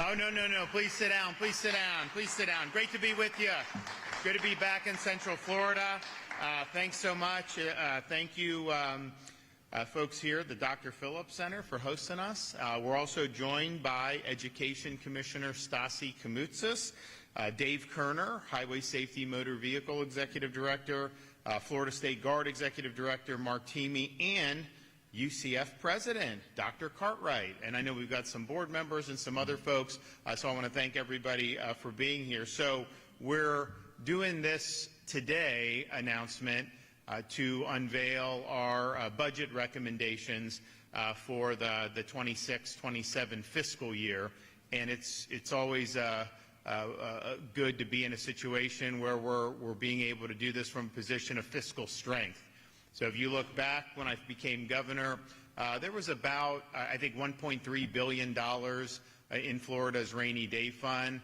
Oh, no, no, no. Please sit down. Please sit down. Please sit down. Great to be with you. Good to be back in Central Florida. Thanks so much. Thank you, folks here at the Dr. Phillips Center for hosting us. We're also joined by Education Commissioner Stasi Kamoutsas, Dave Kerner, Highway Safety Motor Vehicle Executive Director, Florida State Guard Executive Director Mark Teamy, and UCF President, Dr. Cartwright. And I know we've got some board members and some other folks, so I want to thank everybody for being here. So we're doing this today announcement to unveil our budget recommendations for the 26-27 fiscal year. And it's always good to be in a situation where we're being able to do this from a position of fiscal strength. So if you look back when I became governor, there was about, I think, $1.3 billion in Florida's rainy day fund.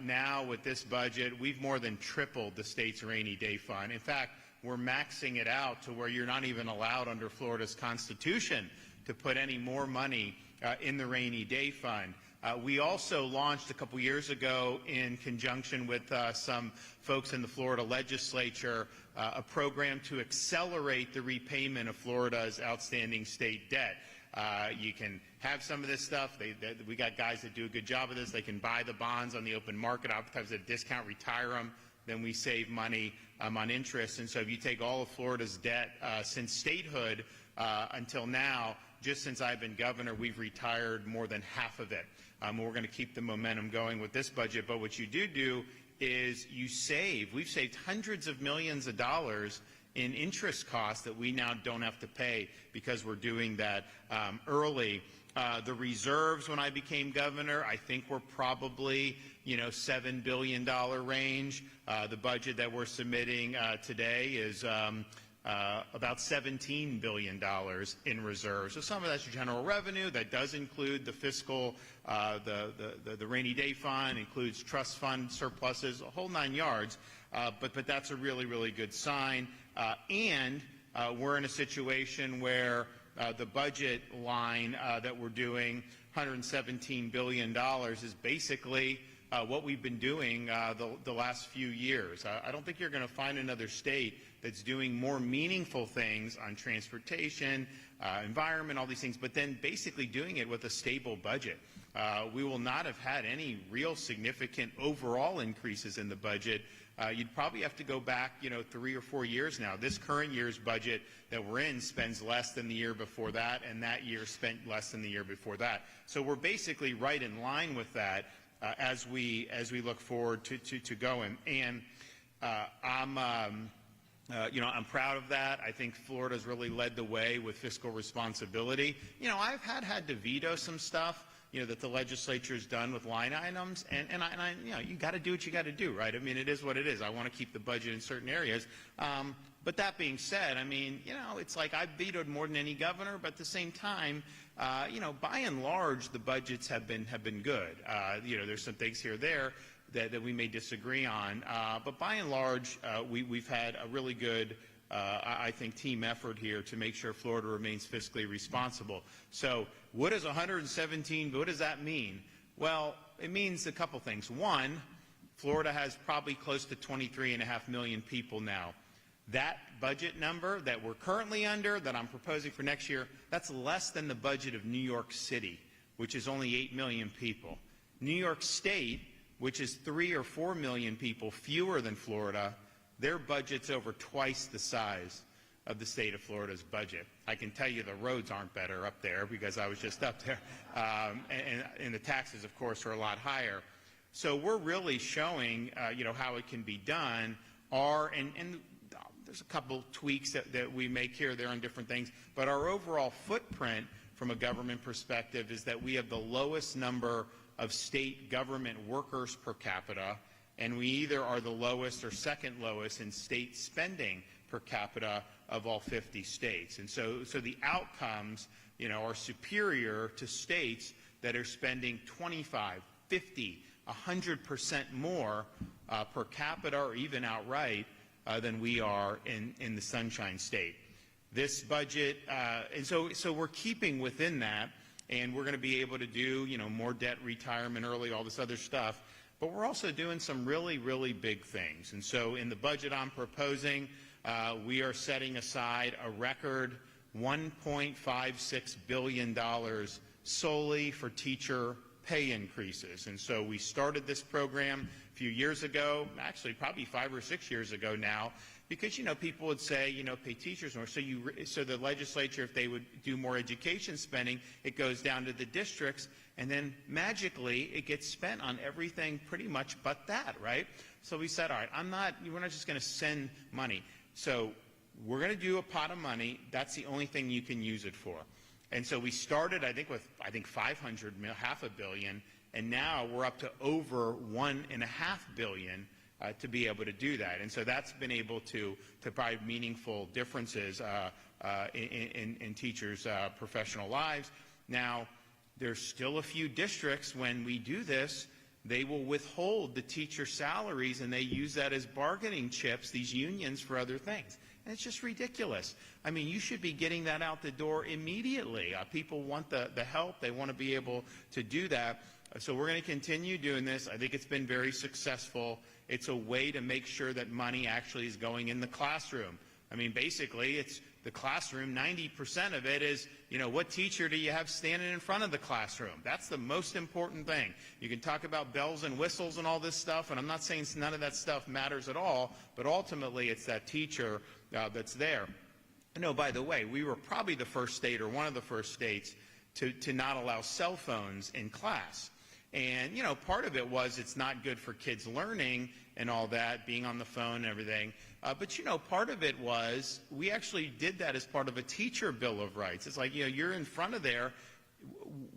Now with this budget, we've more than tripled the state's rainy day fund. In fact, we're maxing it out to where you're not even allowed under Florida's Constitution to put any more money in the rainy day fund. We also launched a couple years ago in conjunction with some folks in the Florida legislature a program to accelerate the repayment of Florida's outstanding state debt. You can have some of this stuff. We got guys that do a good job of this. They can buy the bonds on the open market, oftentimes at a discount, retire them. Then we save money on interest. And so if you take all of Florida's debt since statehood until now, just since I've been governor, we've retired more than half of it. We're going to keep the momentum going with this budget. But what you do is you save. We've saved hundreds of millions of dollars in interest costs that we now don't have to pay because we're doing that early. The reserves when I became governor, I think were probably, $7 billion range. The budget that we're submitting today is about $17 billion in reserves. So some of that's general revenue. That does include the fiscal, the rainy day fund, includes trust fund surpluses, a whole 9 yards. But that's a really, really good sign. And we're in a situation where the budget line that we're doing, $117 billion, is basically what we've been doing the last few years. I don't think you're going to find another state that's doing more meaningful things on transportation, environment, all these things, but then basically doing it with a stable budget. We will not have had any real significant overall increases in the budget. You'd probably have to go back, 3 or 4 years now. This current year's budget that we're in spends less than the year before that, and that year spent less than the year before that. So we're basically right in line with that as we look forward to going. And I'm proud of that. I think Florida's really led the way with fiscal responsibility. I've had to veto some stuff, that the legislature's done with line items, and you got to do what you got to do, right? I mean, it is what it is. I want to keep the budget in certain areas. But that being said, I mean, it's like I've vetoed more than any governor, but at the same time, by and large, the budgets have been good. There's some things here or there that we may disagree on, but by and large, we've had a really good, I think, team effort here to make sure Florida remains fiscally responsible. So what does 117, what does that mean? Well, it means a couple things. One, Florida has probably close to 23.5 million people now. That budget number that we're currently under, that I'm proposing for next year, that's less than the budget of New York City, which is only 8 million people. New York State, which is 3 or 4 million people fewer than Florida, their budget's over twice the size of the state of Florida's budget. I can tell you the roads aren't better up there because I was just up there, and the taxes, of course, are a lot higher. So we're really showing, how it can be done. And there's a couple tweaks that we make here or there on different things, but our overall footprint from a government perspective is that we have the lowest number of state government workers per capita, and we either are the lowest or second lowest in state spending per capita of all 50 states. And so the outcomes, are superior to states that are spending 25, 50, 100% more per capita or even outright than we are in the Sunshine State. This budget, and so we're keeping within that. and we're going to be able to do, more debt retirement early, all this other stuff. But we're also doing some really, really big things. And so in the budget I'm proposing, we are setting aside a record $1.56 billion solely for teacher pay increases. And so we started this program a few years ago, actually probably 5 or 6 years ago now, because, people would say, pay teachers more. So the legislature, if they would do more education spending, it goes down to the districts, and then magically it gets spent on everything pretty much but that, right? So we said, all right, we're not just going to send money. So we're going to do a pot of money. That's the only thing you can use it for. And so we started, I think, with half a billion, and now we're up to over $1.5 billion to be able to do that. And so that's been able to provide meaningful differences in teachers' professional lives. Now, there's still a few districts, when we do this, they will withhold the teacher salaries, and they use that as bargaining chips, these unions, for other things. And it's just ridiculous. I mean, you should be getting that out the door immediately. People want the help. They want to be able to do that. So we're going to continue doing this. I think it's been very successful. It's a way to make sure that money actually is going in the classroom. I mean, basically, it's the classroom. 90% of it is, what teacher do you have standing in front of the classroom? That's the most important thing. You can talk about bells and whistles and all this stuff, and I'm not saying none of that stuff matters at all, but ultimately it's that teacher that's there. No, by the way, we were probably the first state, or one of the first states, to not allow cell phones in class. And, part of it was it's not good for kids learning and all that, being on the phone and everything. But, part of it was we actually did that as part of a teacher bill of rights. It's like, you're in front of there.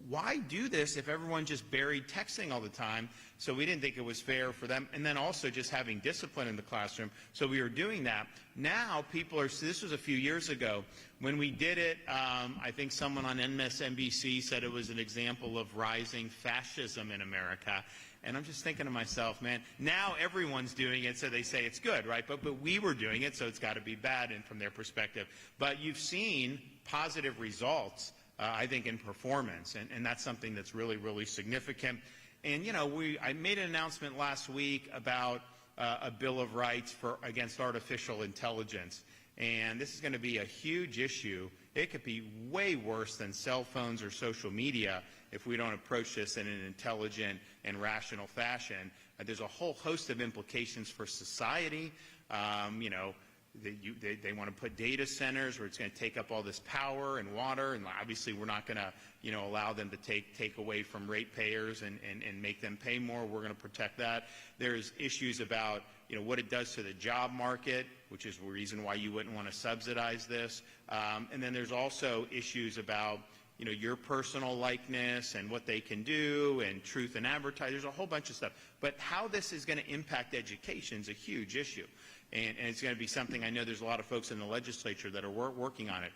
Why do this if everyone just buried texting all the time? So we didn't think it was fair for them. And then also just having discipline in the classroom. So we were doing that. Now this was a few years ago. When we did it, I think someone on MSNBC said it was an example of rising fascism in America. And I'm just thinking to myself, man, now everyone's doing it, so they say it's good, right? But we were doing it, so it's got to be bad from their perspective. But you've seen positive results, I think, in performance, and that's something that's really, really significant. And, I made an announcement last week about a Bill of Rights against artificial intelligence. And this is going to be a huge issue. It could be way worse than cell phones or social media if we don't approach this in an intelligent and rational fashion. There's a whole host of implications for society. They want to put data centers where it's going to take up all this power and water, and obviously we're not going to allow them to take away from ratepayers and make them pay more. We're going to protect that. There's issues about what it does to the job market, which is the reason why you wouldn't want to subsidize this. And then there's also issues about your personal likeness and what they can do, and truth in advertising. There's a whole bunch of stuff. But how this is going to impact education is a huge issue. And it's going to be something, I know there's a lot of folks in the legislature that are working on it.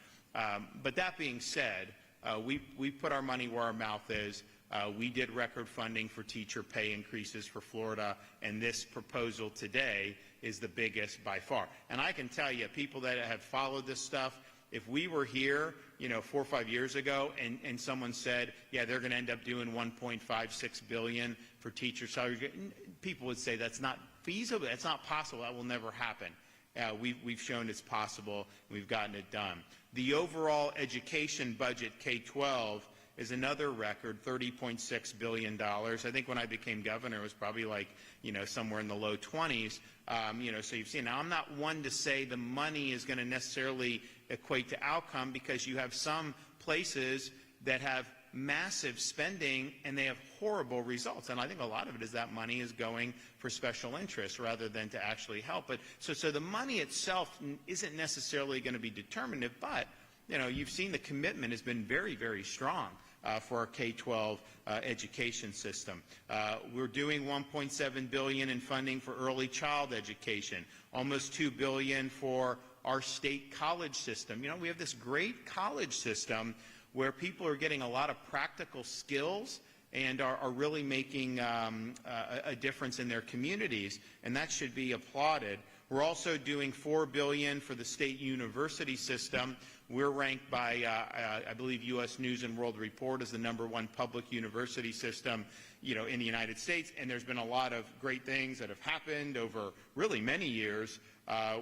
But that being said, we put our money where our mouth is. We did record funding for teacher pay increases for Florida, and this proposal today is the biggest by far. And I can tell you, people that have followed this stuff, if we were here, 4 or 5 years ago, and someone said, yeah, they're going to end up doing $1.56 billion for teacher salaries, people would say that's not feasible, that's not possible, that will never happen. We've shown it's possible, and we've gotten it done. The overall education budget, K-12, is another record, $30.6 billion. I think when I became governor, it was probably like, somewhere in the low 20s. So you've seen. Now, I'm not one to say the money is going to necessarily equate to outcome, because you have some places that have massive spending and they have horrible results. And I think a lot of it is that money is going for special interests rather than to actually help. But so the money itself isn't necessarily going to be determinative, but you've seen the commitment has been very, very strong for our K-12 education system. We're doing $1.7 billion in funding for early child education, almost $2 billion for our state college system. We have this great college system where people are getting a lot of practical skills and are really making a difference in their communities, and that should be applauded. We're also doing $4 billion for the state university system, We're ranked by, I believe, U.S. News and World Report as the #1 public university system, in the United States. And there's been a lot of great things that have happened over really many years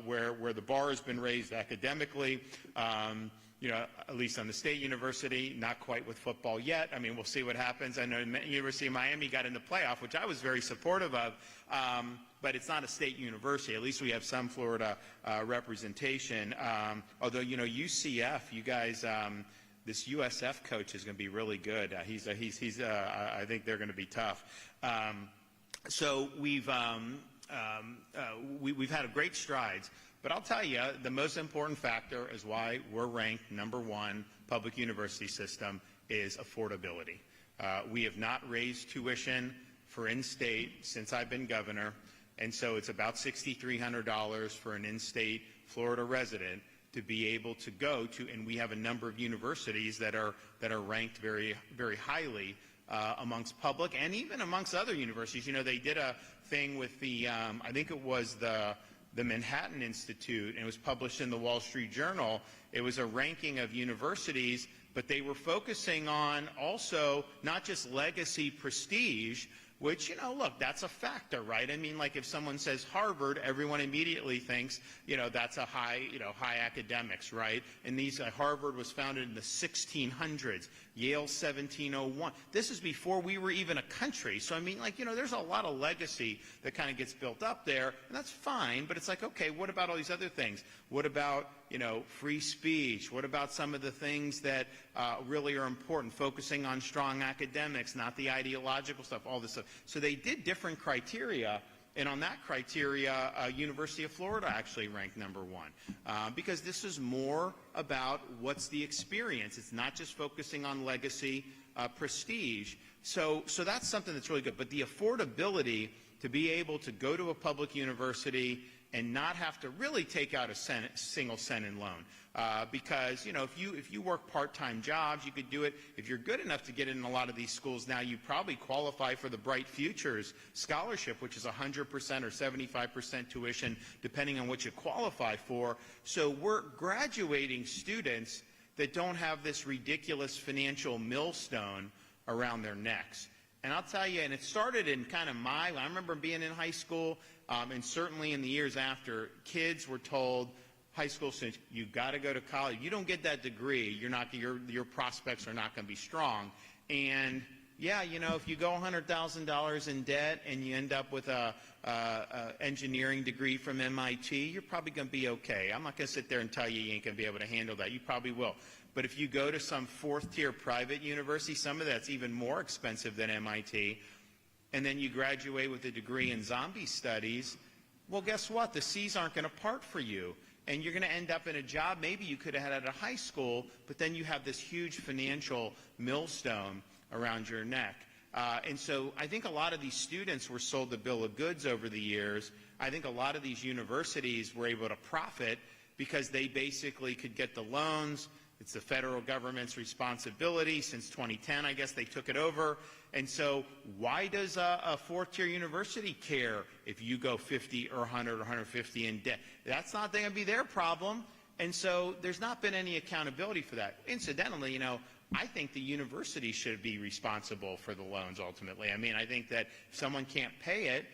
where the bar has been raised academically. At least on the state university, not quite with football yet. I mean, we'll see what happens. I know University of Miami got in the playoff, which I was very supportive of, but it's not a state university. At least we have some Florida representation. Although, UCF, you guys, this USF coach is going to be really good. I think they're going to be tough. So we've had great strides. But I'll tell you, the most important factor is why we're ranked #1 public university system is affordability. We have not raised tuition for in-state since I've been governor, and so it's about $6,300 for an in-state Florida resident to be able to go to, and we have a number of universities that are ranked very, very highly amongst public and even amongst other universities. They did a thing with the, I think it was the Manhattan Institute, and it was published in the Wall Street Journal. It was a ranking of universities, but they were focusing on also not just legacy prestige, which, look, that's a factor, right? I mean, like if someone says Harvard, everyone immediately thinks, that's a high academics, right? And Harvard was founded in the 1600s, Yale 1701. This is before we were even a country. So, I mean, there's a lot of legacy that kind of gets built up there, and that's fine, but it's like, okay, what about all these other things? What about, free speech? What about some of the things that really are important, focusing on strong academics, not the ideological stuff, all this stuff. So they did different criteria, and on that criteria, University of Florida actually ranked #1 because this is more about what's the experience. It's not just focusing on legacy, prestige. So that's something that's really good. But the affordability to be able to go to a public university and not have to really take out a single cent in loan. Because, if you work part-time jobs, you could do it. If you're good enough to get in a lot of these schools now, you probably qualify for the Bright Futures Scholarship, which is 100% or 75% tuition, depending on what you qualify for. So we're graduating students that don't have this ridiculous financial millstone around their necks. And I'll tell you, and it started in kind of I remember being in high school, and certainly in the years after, kids were told, high school students, you've got to go to college. You don't get that degree, your prospects are not going to be strong. And yeah, if you go $100,000 in debt and you end up with a engineering degree from MIT, you're probably going to be okay. I'm not going to sit there and tell you ain't going to be able to handle that. You probably will. But if you go to some fourth-tier private university, some of that's even more expensive than MIT, and then you graduate with a degree in zombie studies, well, guess what? The C's aren't going to part for you. And you're going to end up in a job maybe you could have had at a high school, but then you have this huge financial millstone around your neck. And so I think a lot of these students were sold the bill of goods over the years. I think a lot of these universities were able to profit because they basically could get the loans. It's the federal government's responsibility. Since 2010, I guess they took it over. And so why does a fourth-tier university care if you go 50 or 100 or 150 in debt? That's not going to be their problem. And so there's not been any accountability for that. Incidentally, I think the university should be responsible for the loans ultimately. I mean, I think that if someone can't pay it,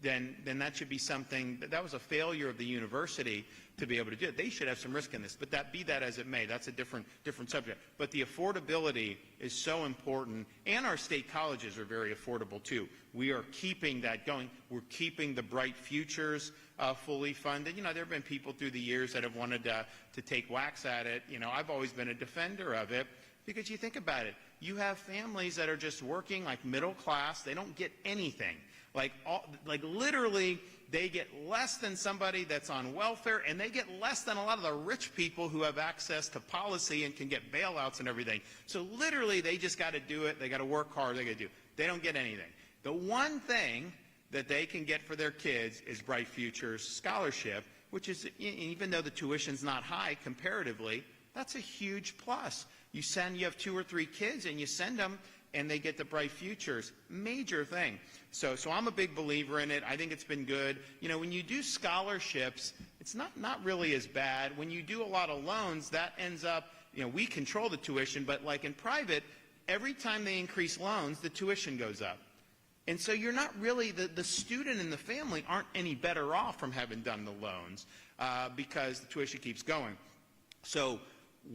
then that should be something that was a failure of the university to be able to do it. They should have some risk in this, but be that as it may, that's a different subject. But the affordability is so important, and our state colleges are very affordable too. We are keeping that going. We're keeping the Bright Futures fully funded. There have been people through the years that have wanted to take whacks at it. I've always been a defender of it because you think about it. You have families that are just working like middle class. They don't get anything. Like literally, they get less than somebody that's on welfare, and they get less than a lot of the rich people who have access to policy and can get bailouts and everything. So literally, they just got to do it. They got to work hard. They got to do it. They don't get anything. The one thing that they can get for their kids is Bright Futures Scholarship, which is, even though the tuition's not high comparatively, that's a huge plus. You have 2 or 3 kids, and you send them and they get the bright futures. Major thing. So I'm a big believer in it. I think it's been good. You know, when you do scholarships, it's not really as bad. When you do a lot of loans, that ends up, you know, we control the tuition, but like in private, every time they increase loans, the tuition goes up. And so you're not really, the student and the family aren't any better off from having done the loans because the tuition keeps going. So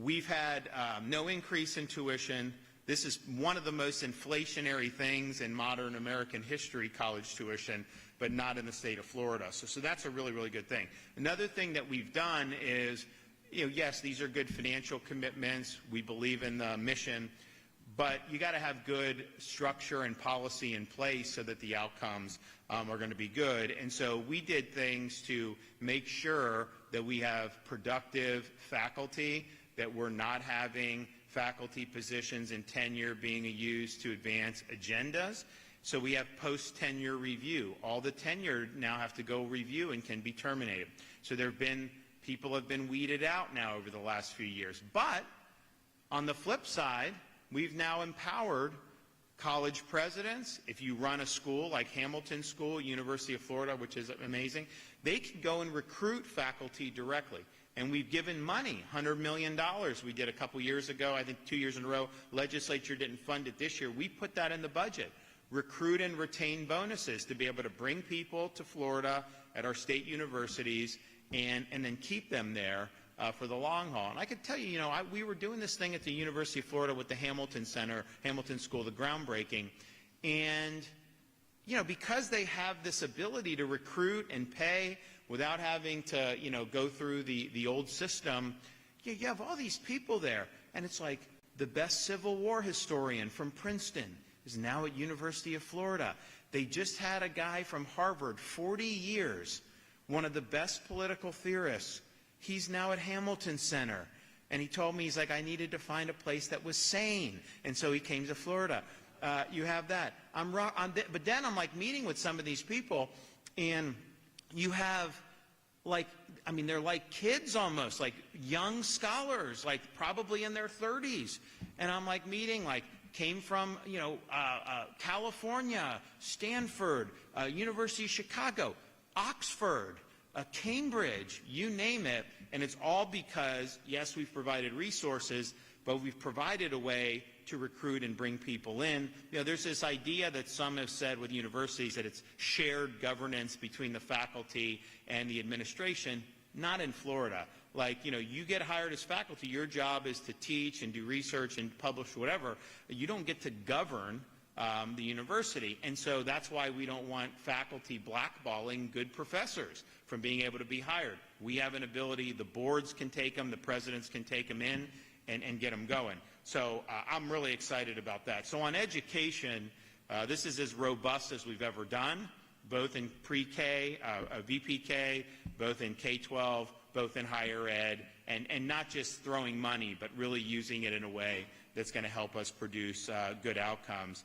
we've had no increase in tuition. This is one of the most inflationary things in modern American history, college tuition, but not in the state of Florida. So that's a really, really good thing. Another thing that we've done is, you know, yes, these are good financial commitments. We believe in the mission, but you got to have good structure and policy in place so that the outcomes are going to be good. And so we did things to make sure that we have productive faculty, that we're not having faculty positions in tenure being used to advance agendas. So we have post-tenure review. All the tenured now have to go review and can be terminated. So people have been weeded out now over the last few years. But on the flip side, we've now empowered college presidents. If you run a school like Hamilton School, University of Florida, which is amazing, they can go and recruit faculty directly. And we've given money, $100 million. We did a couple years ago, I think 2 years in a row. Legislature didn't fund it this year. We put that in the budget. Recruit and retain bonuses to be able to bring people to Florida at our state universities and then keep them there for the long haul. And I could tell you, you know, we were doing this thing at the University of Florida with the Hamilton Center, Hamilton School, the groundbreaking. And, you know, because they have this ability to recruit and pay without having to, you know, go through the old system, you have all these people there. And it's like the best Civil War historian from Princeton is now at University of Florida. They just had a guy from Harvard, 40 years, one of the best political theorists. He's now at Hamilton Center. And he told me, he's like, I needed to find a place that was sane. And so he came to Florida. You have that. But then I'm like meeting with some of these people, and you have, like, I mean, they're like kids almost, like young scholars, like probably in their 30s. And I'm like meeting, like, came from, you know, California, Stanford, University of Chicago, Oxford, Cambridge, you name it. And it's all because, yes, we've provided resources, but we've provided a way to recruit and bring people in. You know, there's this idea that some have said with universities that it's shared governance between the faculty and the administration. Not in Florida. Like, you know, you get hired as faculty, your job is to teach and do research and publish whatever. You don't get to govern the university. And so that's why we don't want faculty blackballing good professors from being able to be hired. We have an ability, the boards can take them, the presidents can take them in and get them going. So I'm really excited about that. So on education, this is as robust as we've ever done, both in pre-K, VPK, both in K-12, both in higher ed, and not just throwing money, but really using it in a way that's going to help us produce good outcomes.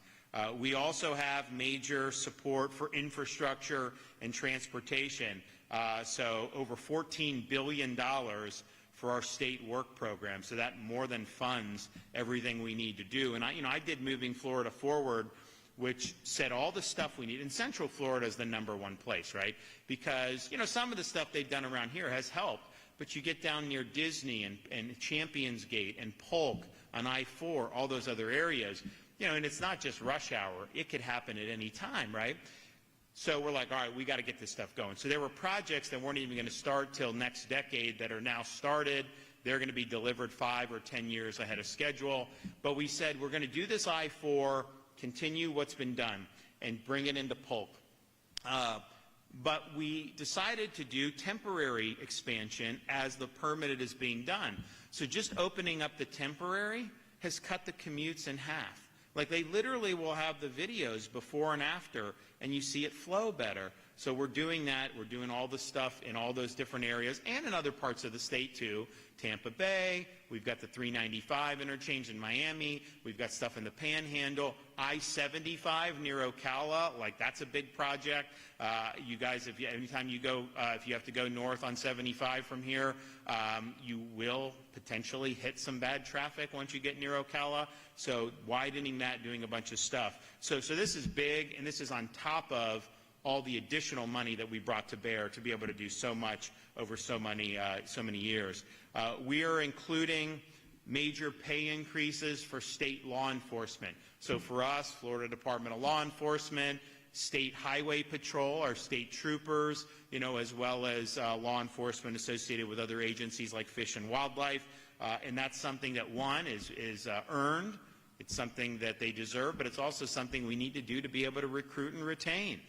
We also have major support for infrastructure and transportation. So over $14 billion for our state work program. So that more than funds everything we need to do. And I did Moving Florida Forward, which said all the stuff we need. And Central Florida is the #1 place, right? Because, you know, some of the stuff they've done around here has helped. But you get down near Disney and Champions Gate and Polk on I-4, all those other areas, you know, and it's not just rush hour. It could happen at any time, right? So we're like, all right, we got to get this stuff going. So there were projects that weren't even going to start till next decade that are now started. They're going to be delivered 5 or 10 years ahead of schedule. But we said we're going to do this I-4, continue what's been done, and bring it into Polk. But we decided to do temporary expansion as the permitted is being done. So just opening up the temporary has cut the commutes in half. Like, they literally will have the videos before and after, and you see it flow better. So we're doing that. We're doing all the stuff in all those different areas and in other parts of the state too. Tampa Bay, we've got the 395 interchange in Miami, we've got stuff in the Panhandle, I-75 near Ocala, like that's a big project. You guys, anytime you go, if you have to go north on 75 from here, you will potentially hit some bad traffic once you get near Ocala. So widening that, doing a bunch of stuff. So this is big, and this is on top of all the additional money that we brought to bear to be able to do so much over so many years. We are including major pay increases for state law enforcement. So for us, Florida Department of Law Enforcement, State Highway Patrol, our state troopers, as well as law enforcement associated with other agencies like Fish and Wildlife. And that's something that, one, is earned. It's something that they deserve, but it's also something we need to do to be able to recruit and retain.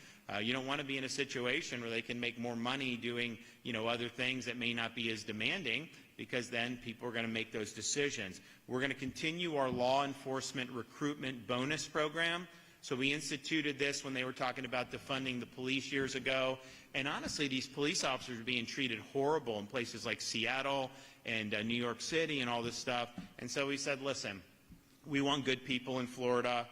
You don't want to be in a situation where they can make more money doing, other things that may not be as demanding, because then people are going to make those decisions. We're going to continue our law enforcement recruitment bonus program. So we instituted this when they were talking about defunding the police years ago. And honestly, these police officers are being treated horrible in places like Seattle and New York City and all this stuff. And so we said, listen, we want good people in Florida.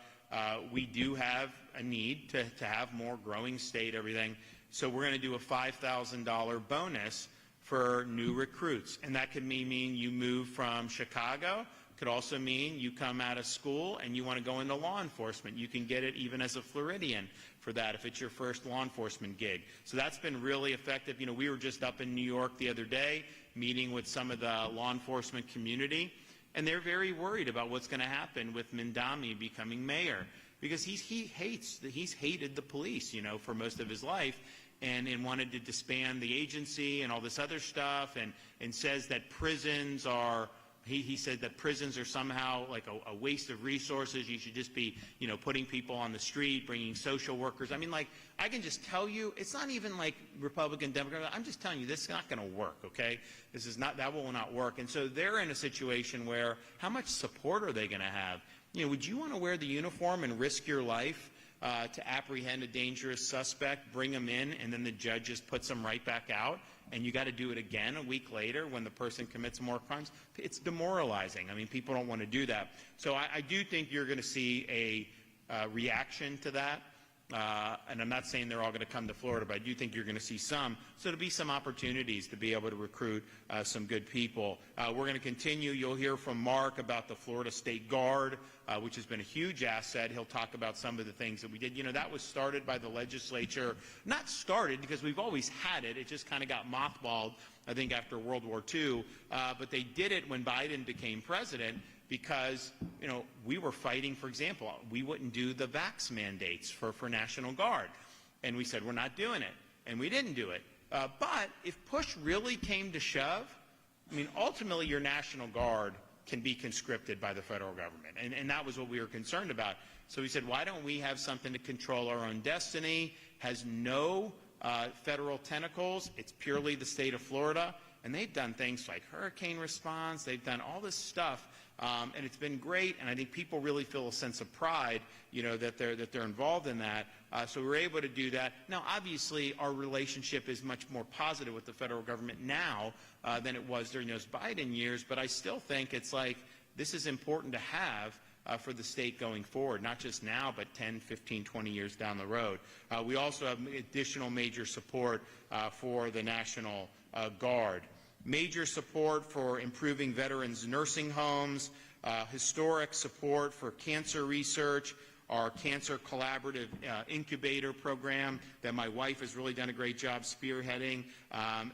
We do have a need to have more growing state, everything. So we're going to do a $5,000 bonus for new recruits. And that could mean you move from Chicago. Could also mean you come out of school and you want to go into law enforcement. You can get it even as a Floridian for that if it's your first law enforcement gig. So that's been really effective. We were just up in New York the other day meeting with some of the law enforcement community. And they're very worried about what's going to happen with Mindami becoming mayor, because he's hated the police, for most of his life, and wanted to disband the agency and all this other stuff, and says that prisons are. He said that prisons are somehow like a waste of resources. You should just be, putting people on the street, bringing social workers. I mean, I can just tell you, it's not even like Republican, Democrat. I'm just telling you, this is not going to work, okay? That will not work. And so they're in a situation where how much support are they going to have? Would you want to wear the uniform and risk your life to apprehend a dangerous suspect, bring them in, and then the judge just puts them right back out? And you got to do it again a week later when the person commits more crimes? It's demoralizing. I mean, people don't want to do that. So I do think you're going to see a reaction to that. And I'm not saying they're all going to come to Florida, but I do think you're going to see some. So there'll be some opportunities to be able to recruit some good people. We're going to continue. You'll hear from Mark about the Florida State Guard, which has been a huge asset. He'll talk about some of the things that we did. That was started by the legislature. Not started because we've always had it. It just kind of got mothballed, I think, after World War II. But they did it when Biden became president, because, we were fighting, for example, we wouldn't do the vax mandates for National Guard. And we said, we're not doing it. And we didn't do it. But if push really came to shove, ultimately your National Guard can be conscripted by the federal government. And that was what we were concerned about. So we said, why don't we have something to control our own destiny, has no federal tentacles, it's purely the state of Florida. And they've done things like hurricane response, they've done all this stuff. And it's been great, and I think people really feel a sense of pride, that they're involved in that. So we're able to do that. Now, obviously, our relationship is much more positive with the federal government now than it was during those Biden years, but I still think it's like this is important to have for the state going forward, not just now, but 10, 15, 20 years down the road. We also have additional major support for the National Guard. Major support for improving veterans' nursing homes, historic support for cancer research, our Cancer Collaborative Incubator program that my wife has really done a great job spearheading,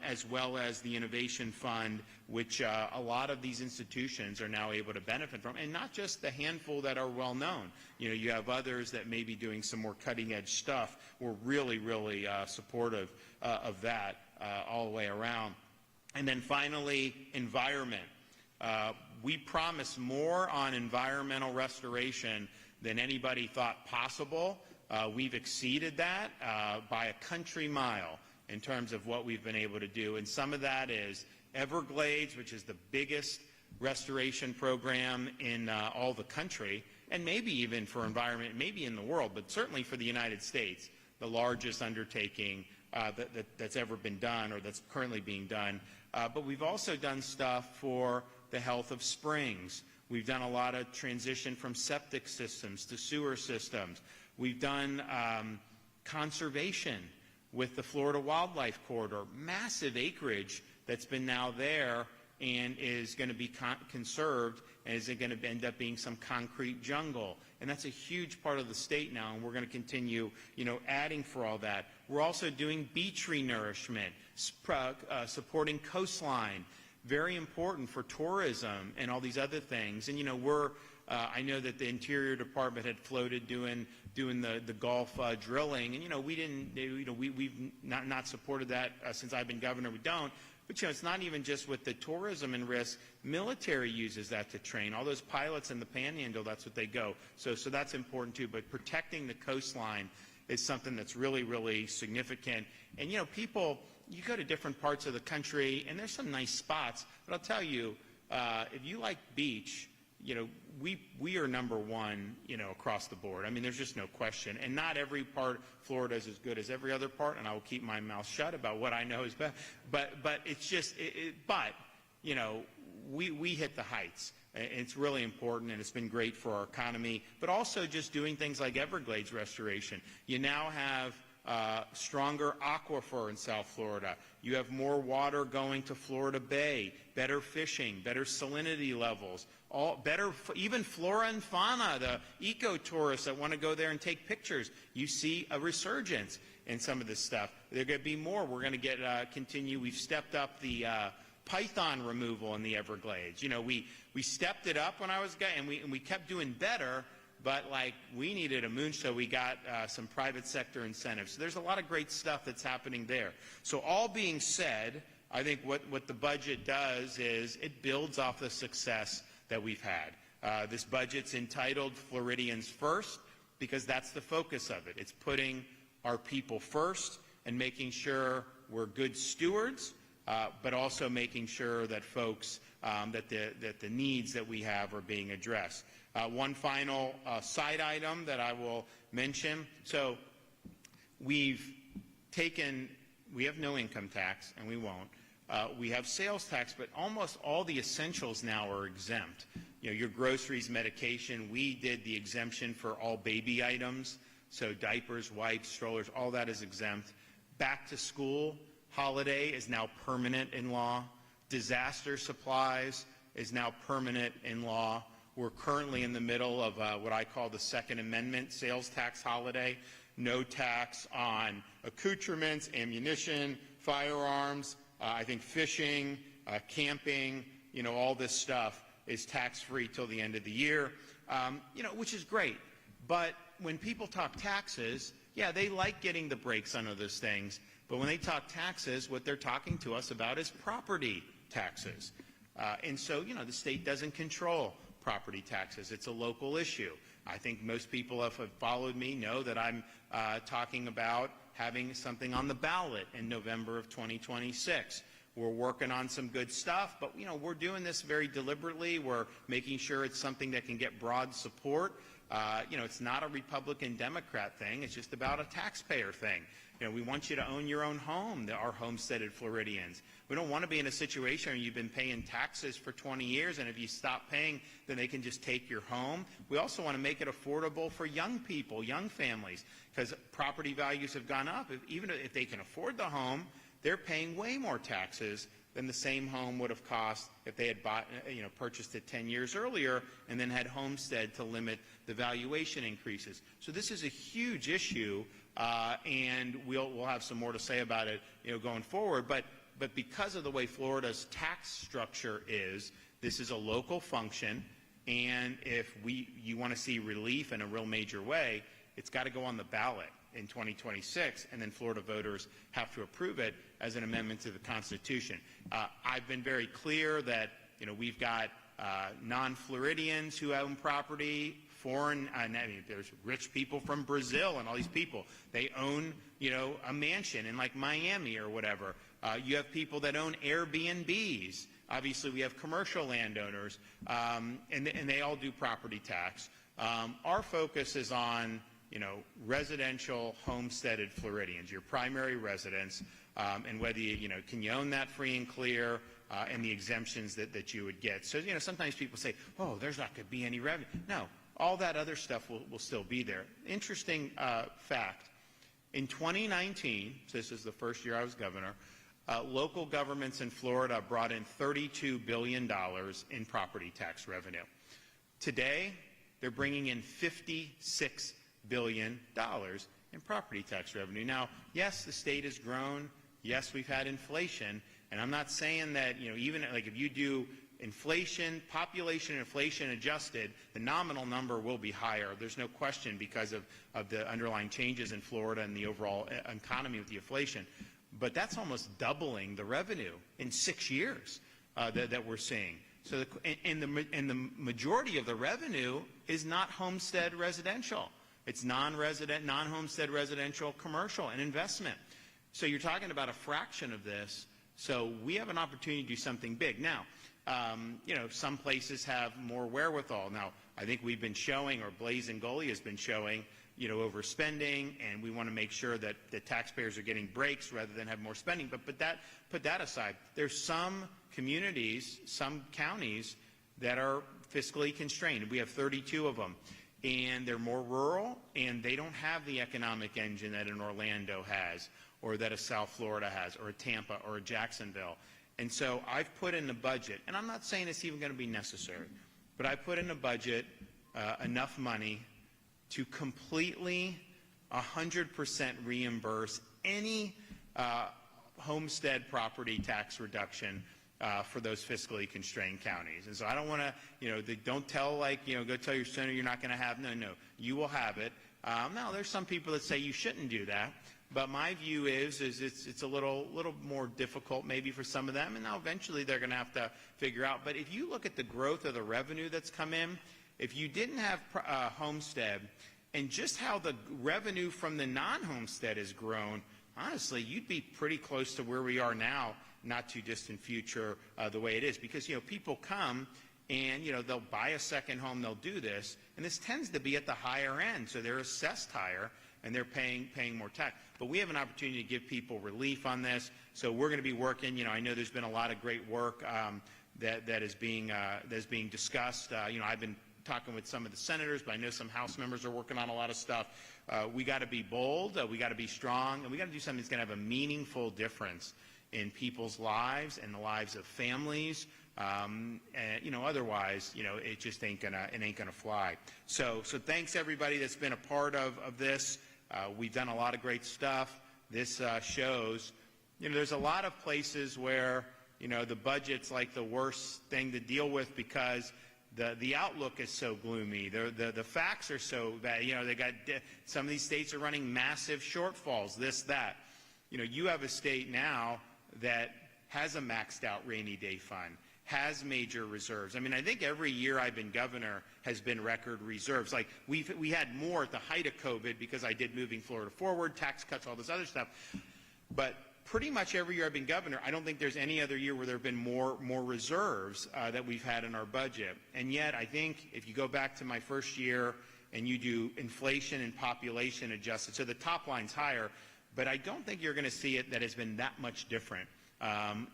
as well as the Innovation Fund, which a lot of these institutions are now able to benefit from, and not just the handful that are well known. You have others that may be doing some more cutting-edge stuff. We're really, really supportive of that all the way around. And then finally, environment. We promise more on environmental restoration than anybody thought possible. We've exceeded that by a country mile in terms of what we've been able to do. And some of that is Everglades, which is the biggest restoration program in all the country, and maybe even for environment, maybe in the world, but certainly for the United States. the largest undertaking that's ever been done or that's currently being done. But we've also done stuff for the health of springs. We've done a lot of transition from septic systems to sewer systems. We've done conservation with the Florida Wildlife Corridor, massive acreage that's been now there and is going to be conserved, and is going to end up being some concrete jungle. And that's a huge part of the state now, and we're going to continue, adding for all that. We're also doing beach renourishment, supporting coastline, very important for tourism and all these other things. And I know that the Interior Department had floated doing the Gulf drilling, and we've not supported that since I've been governor. We don't. But it's not even just with the tourism and risk. Military uses that to train. All those pilots in the Panhandle, that's what they go. So that's important too. But protecting the coastline is something that's really, really significant. And people, you go to different parts of the country, and there's some nice spots. But I'll tell you, if you like beach, we are number one, across the board. I mean, there's just no question. And not every part of Florida is as good as every other part, and I will keep my mouth shut about what I know is best. But it's just, we hit the heights. It's really important, and it's been great for our economy. But also just doing things like Everglades restoration. You now have stronger aquifer in South Florida. You have more water going to Florida Bay, better fishing, better salinity levels, even flora and fauna, the eco-tourists that want to go there and take pictures. You see a resurgence in some of this stuff. There are going to be more. We're going to continue. We've stepped up the python removal in the Everglades. We stepped it up when I was and we kept doing better. But we needed a moon, so we got some private sector incentives. So there's a lot of great stuff that's happening there. So all being said, I think what the budget does is it builds off the success that we've had. This budget's entitled Floridians First because that's the focus of it. It's putting our people first and making sure we're good stewards, but also making sure that folks, that the needs that we have are being addressed. One final side item that I will mention. So we have no income tax, and we won't. We have sales tax, but almost all the essentials now are exempt. Your groceries, medication, we did the exemption for all baby items. So diapers, wipes, strollers, all that is exempt. Back to school holiday is now permanent in law. Disaster supplies is now permanent in law. We're currently in the middle of what I call the Second Amendment sales tax holiday. No tax on accoutrements, ammunition, firearms, I think fishing, camping, all this stuff is tax-free till the end of the year, which is great. But when people talk taxes, yeah, they like getting the brakes on those things. But when they talk taxes, what they're talking to us about is property taxes. And so, the state doesn't control property taxes. It's a local issue. I think most people have followed me know that I'm talking about having something on the ballot in November of 2026. We're working on some good stuff, but we're doing this very deliberately. We're making sure it's something that can get broad support. It's not a Republican-Democrat thing. It's just about a taxpayer thing. We want you to own your own home, our homesteaded Floridians. We don't want to be in a situation where you've been paying taxes for 20 years, and if you stop paying, then they can just take your home. We also want to make it affordable for young people, young families, because property values have gone up. Even if they can afford the home, they're paying way more taxes than the same home would have cost if they had purchased it 10 years earlier and then had homestead to limit the valuation increases. So this is a huge issue, and we'll have some more to say about it, going forward. But because of the way Florida's tax structure is, this is a local function, and if you want to see relief in a real major way, it's got to go on the ballot in 2026, and then Florida voters have to approve it as an amendment to the Constitution. I've been very clear that we've got non-Floridians who own property, there's rich people from Brazil and all these people. They own a mansion in Miami or whatever. You have people that own Airbnbs. Obviously, we have commercial landowners, and they all do property tax. Our focus is on residential homesteaded Floridians, your primary residents, and whether can you own that free and clear, and the exemptions that you would get. So, sometimes people say, oh, there's not going to be any revenue. No, all that other stuff will still be there. Interesting fact, in 2019, so this is the first year I was governor, local governments in Florida brought in $32 billion in property tax revenue. Today, they're bringing in $56 billion in property tax revenue. Now, yes, the state has grown. Yes, we've had inflation. And I'm not saying that, even like if you do inflation, population inflation adjusted, the nominal number will be higher. There's no question because of the underlying changes in Florida and the overall economy with the inflation. But that's almost doubling the revenue in 6 years that we're seeing. So the majority of the revenue is not homestead residential. It's non-resident, non-homestead residential, commercial, and investment. So you're talking about a fraction of this. So we have an opportunity to do something big. Now, some places have more wherewithal. Now, I think we've been showing, or Blaise and Goli has been showing, overspending, and we want to make sure that the taxpayers are getting breaks rather than have more spending. But put that aside. There's some communities, some counties that are fiscally constrained. We have 32 of them, and they're more rural, and they don't have the economic engine that an Orlando has, or that a South Florida has, or a Tampa, or a Jacksonville. And so I've put in the budget, and I'm not saying it's even going to be necessary, but I put in the budget enough money to completely 100% reimburse any homestead property tax reduction for those fiscally constrained counties. And so I don't want to, don't tell go tell your senator you're not going to have. No, you will have it. Now, there's some people that say you shouldn't do that. But my view is it's a little more difficult maybe for some of them, and now eventually they're going to have to figure out. But if you look at the growth of the revenue that's come in, if you didn't have homestead, and just how the revenue from the non-homestead has grown, honestly, you'd be pretty close to where we are now, not too distant future, the way it is. Because, people come and, they'll buy a second home, they'll do this, and this tends to be at the higher end, so they're assessed higher, and they're paying more tax. But we have an opportunity to give people relief on this. So we're going to be working. I know there's been a lot of great work that is being discussed. I've been talking with some of the senators, but I know some House members are working on a lot of stuff. We got to be bold. We got to be strong, and we got to do something that's going to have a meaningful difference in people's lives and the lives of families. And, otherwise, it just ain't gonna fly. So thanks everybody that's been a part of this. We've done a lot of great stuff. This shows, there's a lot of places where, the budget's like the worst thing to deal with because the outlook is so gloomy. The facts are so bad. They got some of these states are running massive shortfalls. This, that. You have a state now that has a maxed out rainy day fund, has major reserves. I mean, I think every year I've been governor has been record reserves. Like we had more at the height of COVID because I did Moving Florida Forward, tax cuts, all this other stuff. But pretty much every year I've been governor, I don't think there's any other year where there have been more reserves that we've had in our budget. And yet, I think if you go back to my first year and you do inflation and population adjusted, so the top line's higher, but I don't think you're going to see it that has been that much different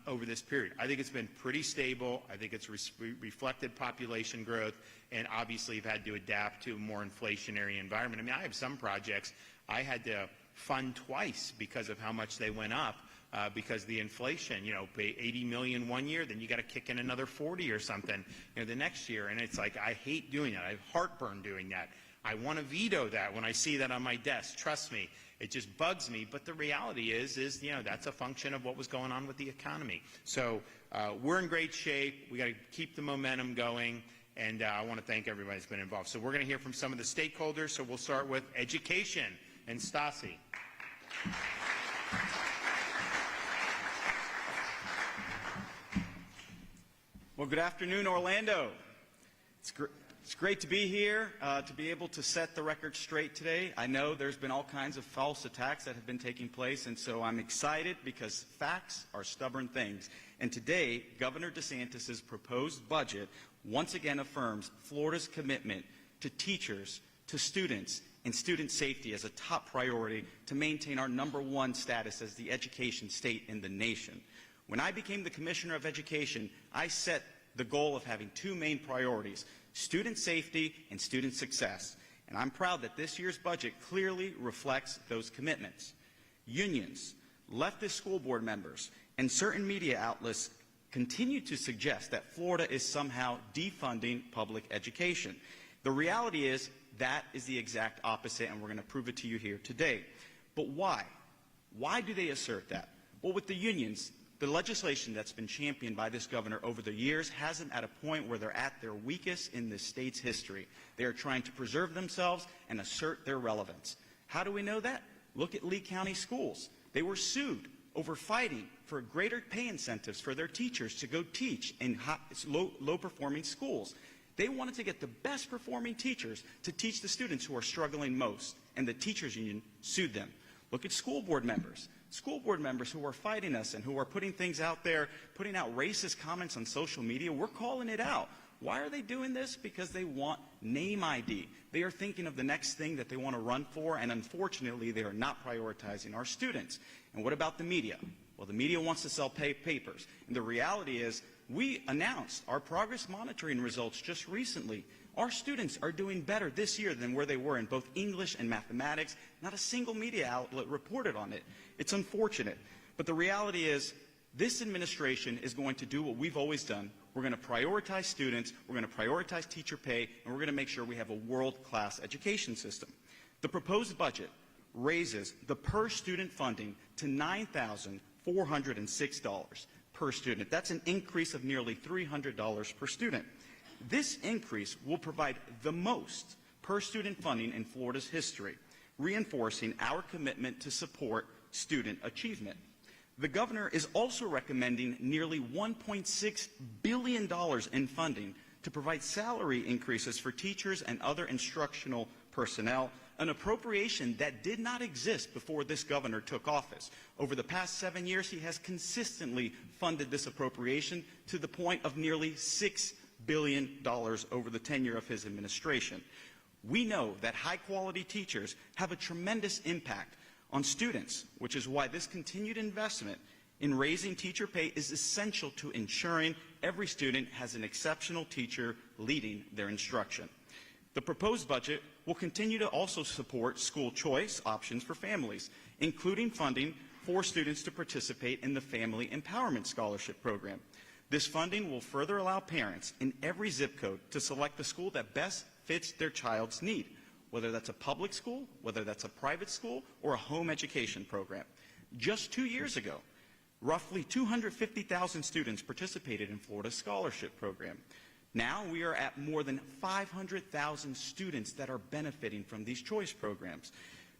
over this period. I think it's been pretty stable. I think it's reflected population growth, and obviously you've had to adapt to a more inflationary environment. I mean, I have some projects I had to fund twice because of how much they went up because the inflation, pay $80 million one year, then you got to kick in another 40 or something, the next year. And it's like, I hate doing that. I have heartburn doing that. I want to veto that when I see that on my desk. Trust me, it just bugs me. But the reality is that's a function of what was going on with the economy. So we're in great shape. We got to keep the momentum going. And I want to thank everybody that's been involved. So we're going to hear from some of the stakeholders. So we'll start with education and Stassi. Well, good afternoon, Orlando. It's great to be here, to be able to set the record straight today. I know there's been all kinds of false attacks that have been taking place, and so I'm excited because facts are stubborn things. And today, Governor DeSantis' proposed budget once again affirms Florida's commitment to teachers, to students, and student safety as a top priority to maintain our #1 status as the education state in the nation. When I became the Commissioner of Education, I set the goal of having 2 main priorities: student safety and student success. And I'm proud that this year's budget clearly reflects those commitments. Unions, leftist school board members, and certain media outlets continue to suggest that Florida is somehow defunding public education. The reality is that is the exact opposite, and we're going to prove it to you here today. But why? Why do they assert that? Well, with the unions, the legislation that's been championed by this governor over the years has them at a point where they're at their weakest in the state's history. They are trying to preserve themselves and assert their relevance. How do we know that? Look at Lee County schools. They were sued over fighting for greater pay incentives for their teachers to go teach in low-performing schools. They wanted to get the best performing teachers to teach the students who are struggling most, and the teachers union sued them. Look at school board members who are fighting us and who are putting things out there, putting out racist comments on social media. We're calling it out. Why are they doing this? Because they want name ID. They are thinking of the next thing that they want to run for, and unfortunately, they are not prioritizing our students. And what about the media? Well, the media wants to sell papers. And the reality is, we announced our progress monitoring results just recently. Our students are doing better this year than where they were in both English and mathematics. Not a single media outlet reported on it. It's unfortunate. But the reality is, this administration is going to do what we've always done. We're going to prioritize students, we're going to prioritize teacher pay, and we're going to make sure we have a world-class education system. The proposed budget raises the per-student funding to $9,406 per student. That's an increase of nearly $300 per student. This increase will provide the most per-student funding in Florida's history, reinforcing our commitment to support student achievement. The governor is also recommending nearly $1.6 billion in funding to provide salary increases for teachers and other instructional personnel, an appropriation that did not exist before this governor took office. Over the past 7 years, he has consistently funded this appropriation to the point of nearly $6 billion over the tenure of his administration. We know that high-quality teachers have a tremendous impact on students, which is why this continued investment in raising teacher pay is essential to ensuring every student has an exceptional teacher leading their instruction. The proposed budget will continue to also support school choice options for families, including funding for students to participate in the Family Empowerment Scholarship Program. This funding will further allow parents in every zip code to select the school that best fits their child's need, whether that's a public school, whether that's a private school, or a home education program. Just 2 years ago, roughly 250,000 students participated in Florida's scholarship program. Now we are at more than 500,000 students that are benefiting from these choice programs.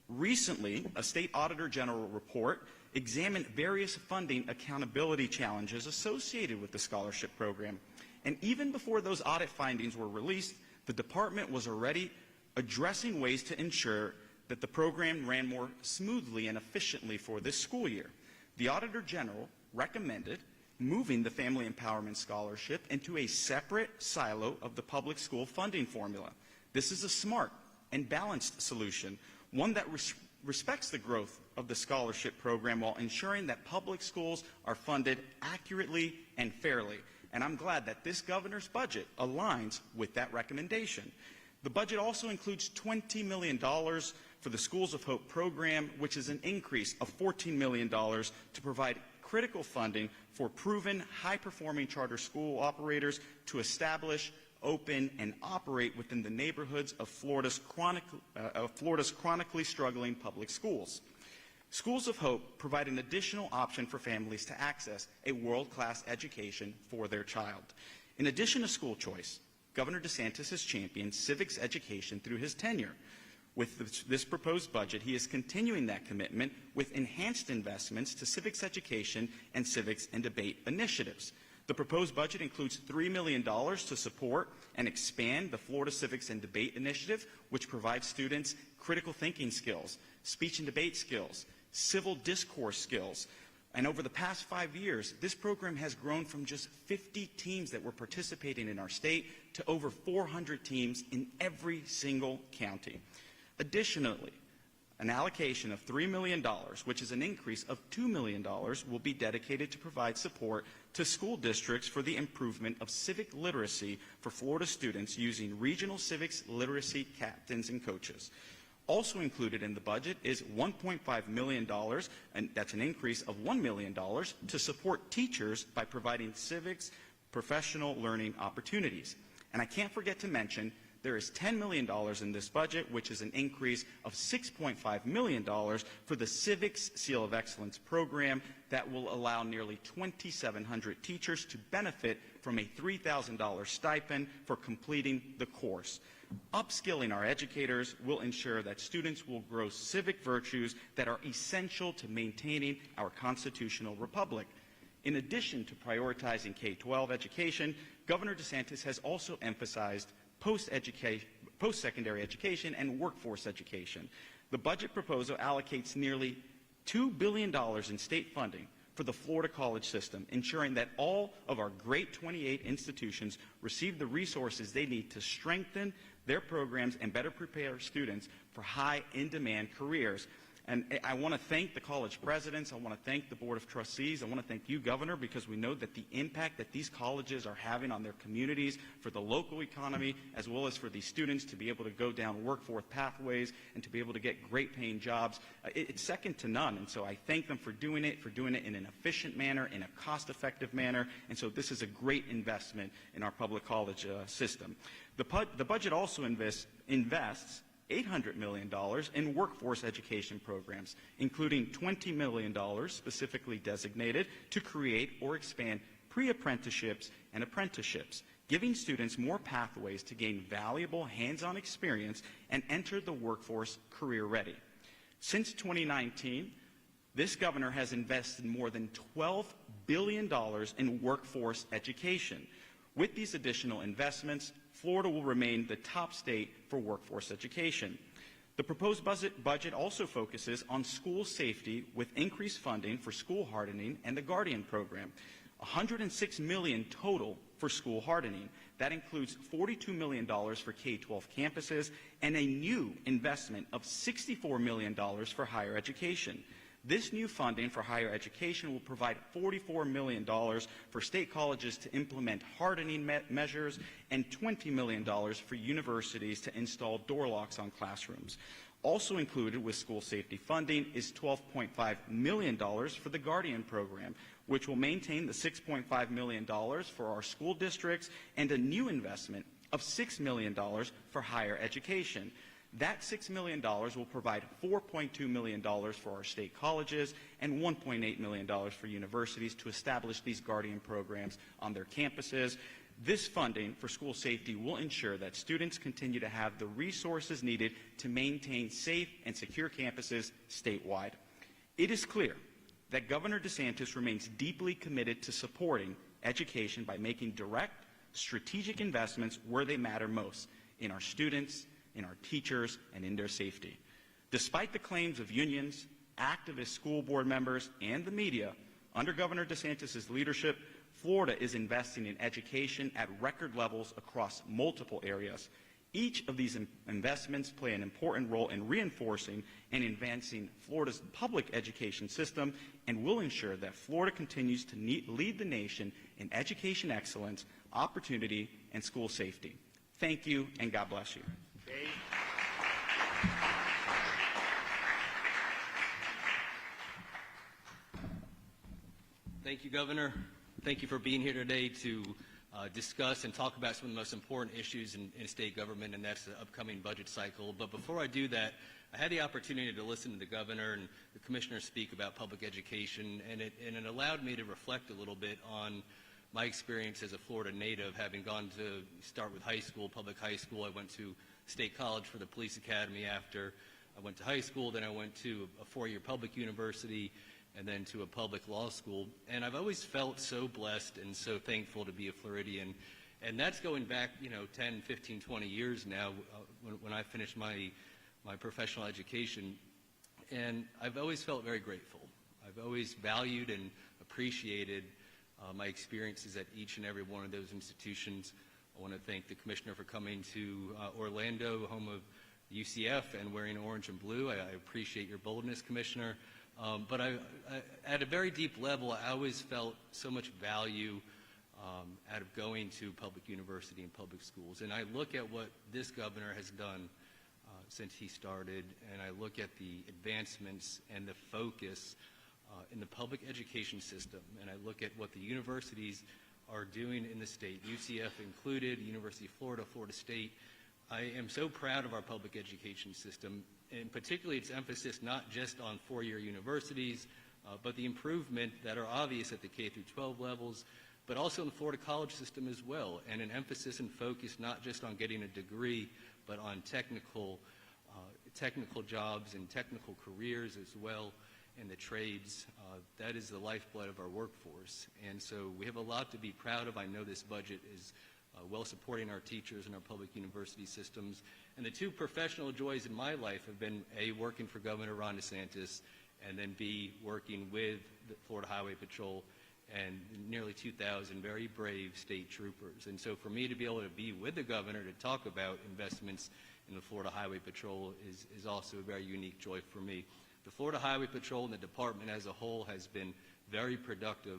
Recently, a state auditor general report examined various funding accountability challenges associated with the scholarship program. And even before those audit findings were released, the department was already addressing ways to ensure that the program ran more smoothly and efficiently for this school year. The Auditor General recommended moving the Family Empowerment Scholarship into a separate silo of the public school funding formula. This is a smart and balanced solution, one that respects the growth of the scholarship program while ensuring that public schools are funded accurately and fairly. And I'm glad that this governor's budget aligns with that recommendation. The budget also includes $20 million for the Schools of Hope program, which is an increase of $14 million to provide critical funding for proven high-performing charter school operators to establish, open, and operate within the neighborhoods of Florida's chronically struggling public schools. Schools of Hope provide an additional option for families to access a world-class education for their child. In addition to school choice, Governor DeSantis has championed civics education through his tenure. With this proposed budget, he is continuing that commitment with enhanced investments to civics education and civics and debate initiatives. The proposed budget includes $3 million to support and expand the Florida Civics and Debate Initiative, which provides students critical thinking skills, speech and debate skills, civil discourse skills. And over the past 5 years, this program has grown from just 50 teams that were participating in our state to over 400 teams in every single county. Additionally, an allocation of $3 million, which is an increase of $2 million, will be dedicated to provide support to school districts for the improvement of civic literacy for Florida students using regional civics literacy captains and coaches. Also included in the budget is $1.5 million, and that's an increase of $1 million, to support teachers by providing civics professional learning opportunities. And I can't forget to mention there is $10 million in this budget, which is an increase of $6.5 million for the Civics Seal of Excellence program that will allow nearly 2,700 teachers to benefit from a $3,000 stipend for completing the course. Upskilling our educators will ensure that students will grow civic virtues that are essential to maintaining our constitutional republic. In addition to prioritizing K-12 education, Governor DeSantis has also emphasized post-secondary education and workforce education. The budget proposal allocates nearly $2 billion in state funding for the Florida college system, ensuring that all of our great 28 institutions receive the resources they need to strengthen their programs and better prepare students for high in-demand careers. And I want to thank the college presidents. I want to thank the Board of Trustees. I want to thank you, Governor, because we know that the impact that these colleges are having on their communities, for the local economy, as well as for these students to be able to go down workforce pathways and to be able to get great paying jobs, it's second to none. And so I thank them for doing it in an efficient manner, in a cost-effective manner. And so this is a great investment in our public college system. The budget also invests $800 million in workforce education programs, including $20 million specifically designated to create or expand pre-apprenticeships and apprenticeships, giving students more pathways to gain valuable hands-on experience and enter the workforce career ready. Since 2019, this governor has invested more than $12 billion in workforce education. With these additional investments, Florida will remain the top state for workforce education. The proposed budget also focuses on school safety with increased funding for school hardening and the Guardian program. $106 million total for school hardening. That includes $42 million for K-12 campuses and a new investment of $64 million for higher education. This new funding for higher education will provide $44 million for state colleges to implement hardening measures and $20 million for universities to install door locks on classrooms. Also included with school safety funding is $12.5 million for the Guardian program, which will maintain the $6.5 million for our school districts and a new investment of $6 million for higher education. That $6 million will provide $4.2 million for our state colleges and $1.8 million for universities to establish these Guardian programs on their campuses. This funding for school safety will ensure that students continue to have the resources needed to maintain safe and secure campuses statewide. It is clear that Governor DeSantis remains deeply committed to supporting education by making direct, strategic investments where they matter most, in our students, in our teachers, and in their safety. Despite the claims of unions, activist school board members, and the media, under Governor DeSantis' leadership, Florida is investing in education at record levels across multiple areas. Each of these investments play an important role in reinforcing and advancing Florida's public education system and will ensure that Florida continues to lead the nation in education excellence, opportunity, and school safety. Thank you, and God bless you. Thank you, Governor. Thank you for being here today to discuss and talk about some of the most important issues in state government, and that's the upcoming budget cycle. But before I do that, I had the opportunity to listen to the governor and the commissioner speak about public education, and it allowed me to reflect a little bit on my experience as a Florida native, having gone to start with high school, public high school. I went to State College for the police academy after I went to high school. Then I went to a four-year public university and then to a public law school. And I've always felt so blessed and so thankful to be a Floridian. And that's going back, 10, 15, 20 years now when I finished my professional education. And I've always felt very grateful. I've always valued and appreciated my experiences at each and every one of those institutions. I want to thank the commissioner for coming to Orlando, home of UCF and wearing orange and blue. I appreciate your boldness, Commissioner. But at a very deep level, I always felt so much value out of going to public university and public schools. And I look at what this governor has done since he started, and I look at the advancements and the focus in the public education system, and I look at what the universities are doing in the state, UCF included, University of Florida, Florida State. I am so proud of our public education system, and particularly its emphasis not just on four-year universities, but the improvement that are obvious at the K through 12 levels, but also in the Florida college system as well, and an emphasis and focus not just on getting a degree, but on technical jobs and technical careers as well, and the trades. That is the lifeblood of our workforce. And so we have a lot to be proud of. I know this budget is well supporting our teachers and our public university systems. And the two professional joys in my life have been A, working for Governor Ron DeSantis, and then B, working with the Florida Highway Patrol and nearly 2,000 very brave state troopers. And so for me to be able to be with the governor to talk about investments in the Florida Highway Patrol is also a very unique joy for me. The Florida Highway Patrol and the department as a whole has been very productive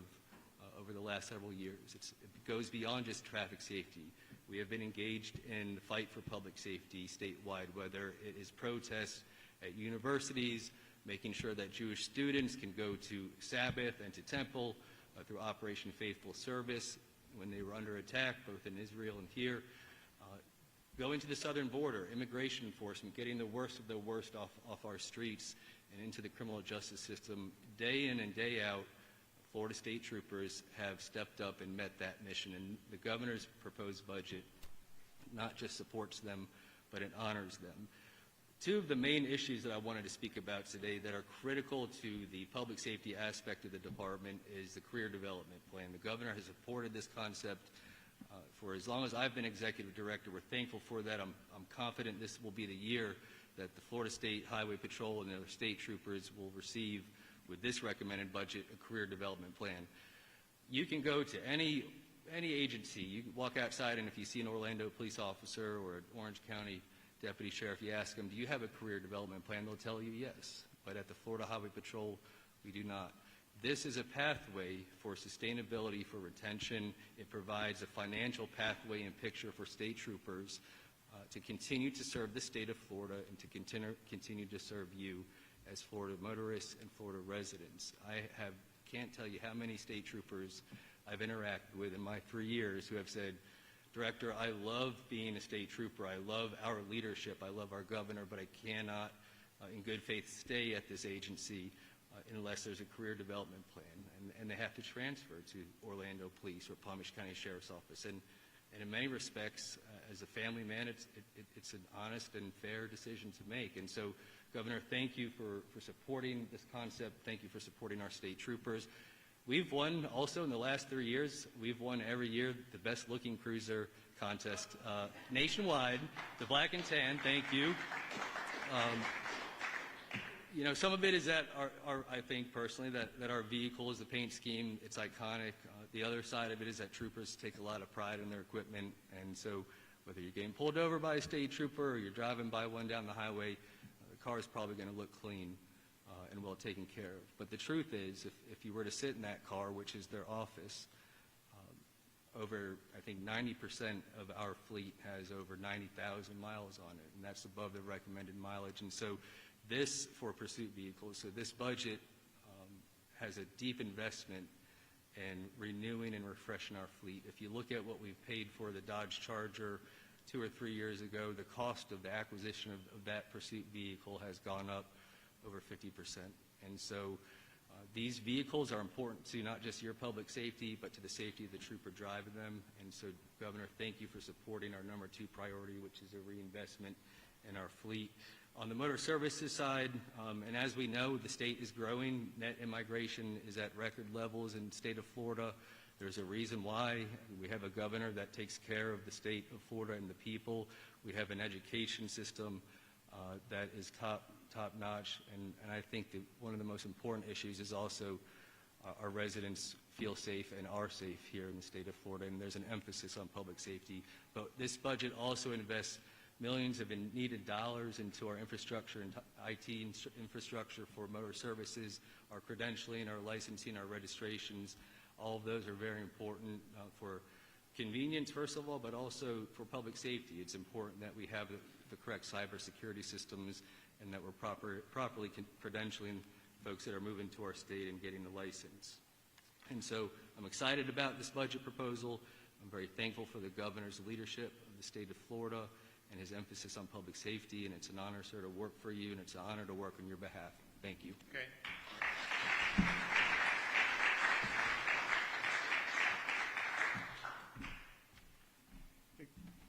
over the last several years. It goes beyond just traffic safety. We have been engaged in the fight for public safety statewide, whether it is protests at universities, making sure that Jewish students can go to Sabbath and to temple through Operation Faithful Service when they were under attack, both in Israel and here. Going to the southern border, immigration enforcement, getting the worst of the worst off our streets and into the criminal justice system. Day in and day out, Florida state troopers have stepped up and met that mission. And the governor's proposed budget not just supports them, but it honors them. Two of the main issues that I wanted to speak about today that are critical to the public safety aspect of the department is the career development plan. The governor has supported this concept for as long as I've been executive director. We're thankful for that. I'm confident this will be the year that the Florida State Highway Patrol and their state troopers will receive, with this recommended budget, a career development plan. You can go to any agency. You can walk outside, and if you see an Orlando police officer or an Orange County deputy sheriff, you ask them, do you have a career development plan? They'll tell you yes. But at the Florida Highway Patrol, we do not. This is a pathway for sustainability, for retention. It provides a financial pathway and picture for state troopers to continue to serve the state of Florida and to continue to serve you as Florida motorists and Florida residents. I can't tell you how many state troopers I've interacted with in my 3 years who have said, Director, I love being a state trooper. I love our leadership. I love our governor, but I cannot, in good faith, stay at this agency unless there's a career development plan. And they have to transfer to Orlando Police or Palm Beach County Sheriff's Office. And in many respects, as a family man, it's an honest and fair decision to make. And so, Governor, thank you for supporting this concept. Thank you for supporting our state troopers. We've won also in the last 3 years. We've won every year the best looking cruiser contest nationwide, the black and tan. Thank you. You know, some of it is that I think personally that our vehicle is the paint scheme. It's iconic. The other side of it is that troopers take a lot of pride in their equipment. And so whether you're getting pulled over by a state trooper or you're driving by one down the highway, the car is probably going to look clean and well taken care of. But the truth is, if you were to sit in that car, which is their office, over, I think, 90% of our fleet has over 90,000 miles on it, and that's above the recommended mileage. And so this, for pursuit vehicles, so this budget has a deep investment in renewing and refreshing our fleet. If you look at what we've paid for the Dodge Charger 2 or 3 years ago, the cost of the acquisition of that pursuit vehicle has gone up over 50%. And so these vehicles are important to not just your public safety, but to the safety of the trooper driving them. And so, Governor, thank you for supporting our number 2 priority, which is a reinvestment in our fleet. On the motor services side, and as we know, the state is growing. Net immigration is at record levels in the state of Florida. There's a reason why. We have a governor that takes care of the state of Florida and the people. We have an education system that is top-notch, and I think that one of the most important issues is also our residents feel safe and are safe here in the state of Florida, and there's an emphasis on public safety. But this budget also invests millions of needed dollars into our infrastructure and IT infrastructure for motor services, our credentialing, our licensing, our registrations. All of those are very important for convenience, first of all, but also for public safety. It's important that we have the correct cybersecurity systems and that we're properly credentialing folks that are moving to our state and getting the license. And so I'm excited about this budget proposal. I'm very thankful for the governor's leadership of the state of Florida and his emphasis on public safety, and it's an honor, sir, to work for you, and it's an honor to work on your behalf. Thank you. Okay.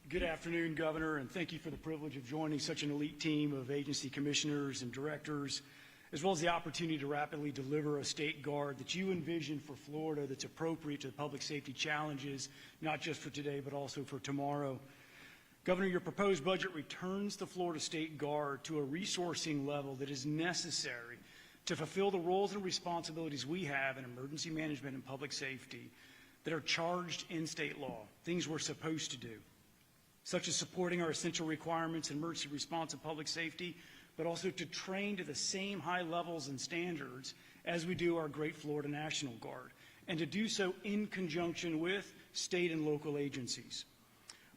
Good afternoon, Governor, and thank you for the privilege of joining such an elite team of agency commissioners and directors, as well as the opportunity to rapidly deliver a state guard that you envision for Florida that's appropriate to the public safety challenges, not just for today, but also for tomorrow. Governor, your proposed budget returns the Florida State Guard to a resourcing level that is necessary to fulfill the roles and responsibilities we have in emergency management and public safety that are charged in state law, things we're supposed to do, such as supporting our essential requirements in emergency response and public safety, but also to train to the same high levels and standards as we do our great Florida National Guard, and to do so in conjunction with state and local agencies.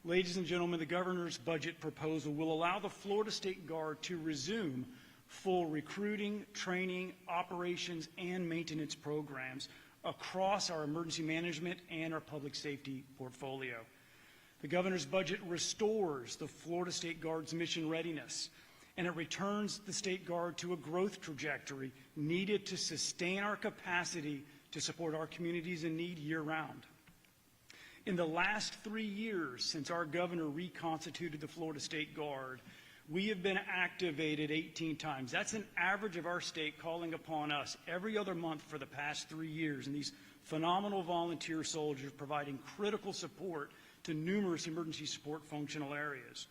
Ladies and gentlemen, the governor's budget proposal will allow the Florida State Guard to resume full recruiting, training, operations, and maintenance programs across our emergency management and our public safety portfolio. The governor's budget restores the Florida State Guard's mission readiness, and it returns the State Guard to a growth trajectory needed to sustain our capacity to support our communities in need year-round. In the last 3 years since our governor reconstituted the Florida State Guard, we have been activated 18 times. That's an average of our state calling upon us every other month for the past 3 years, and these phenomenal volunteer soldiers providing critical support to numerous emergency support functional areas.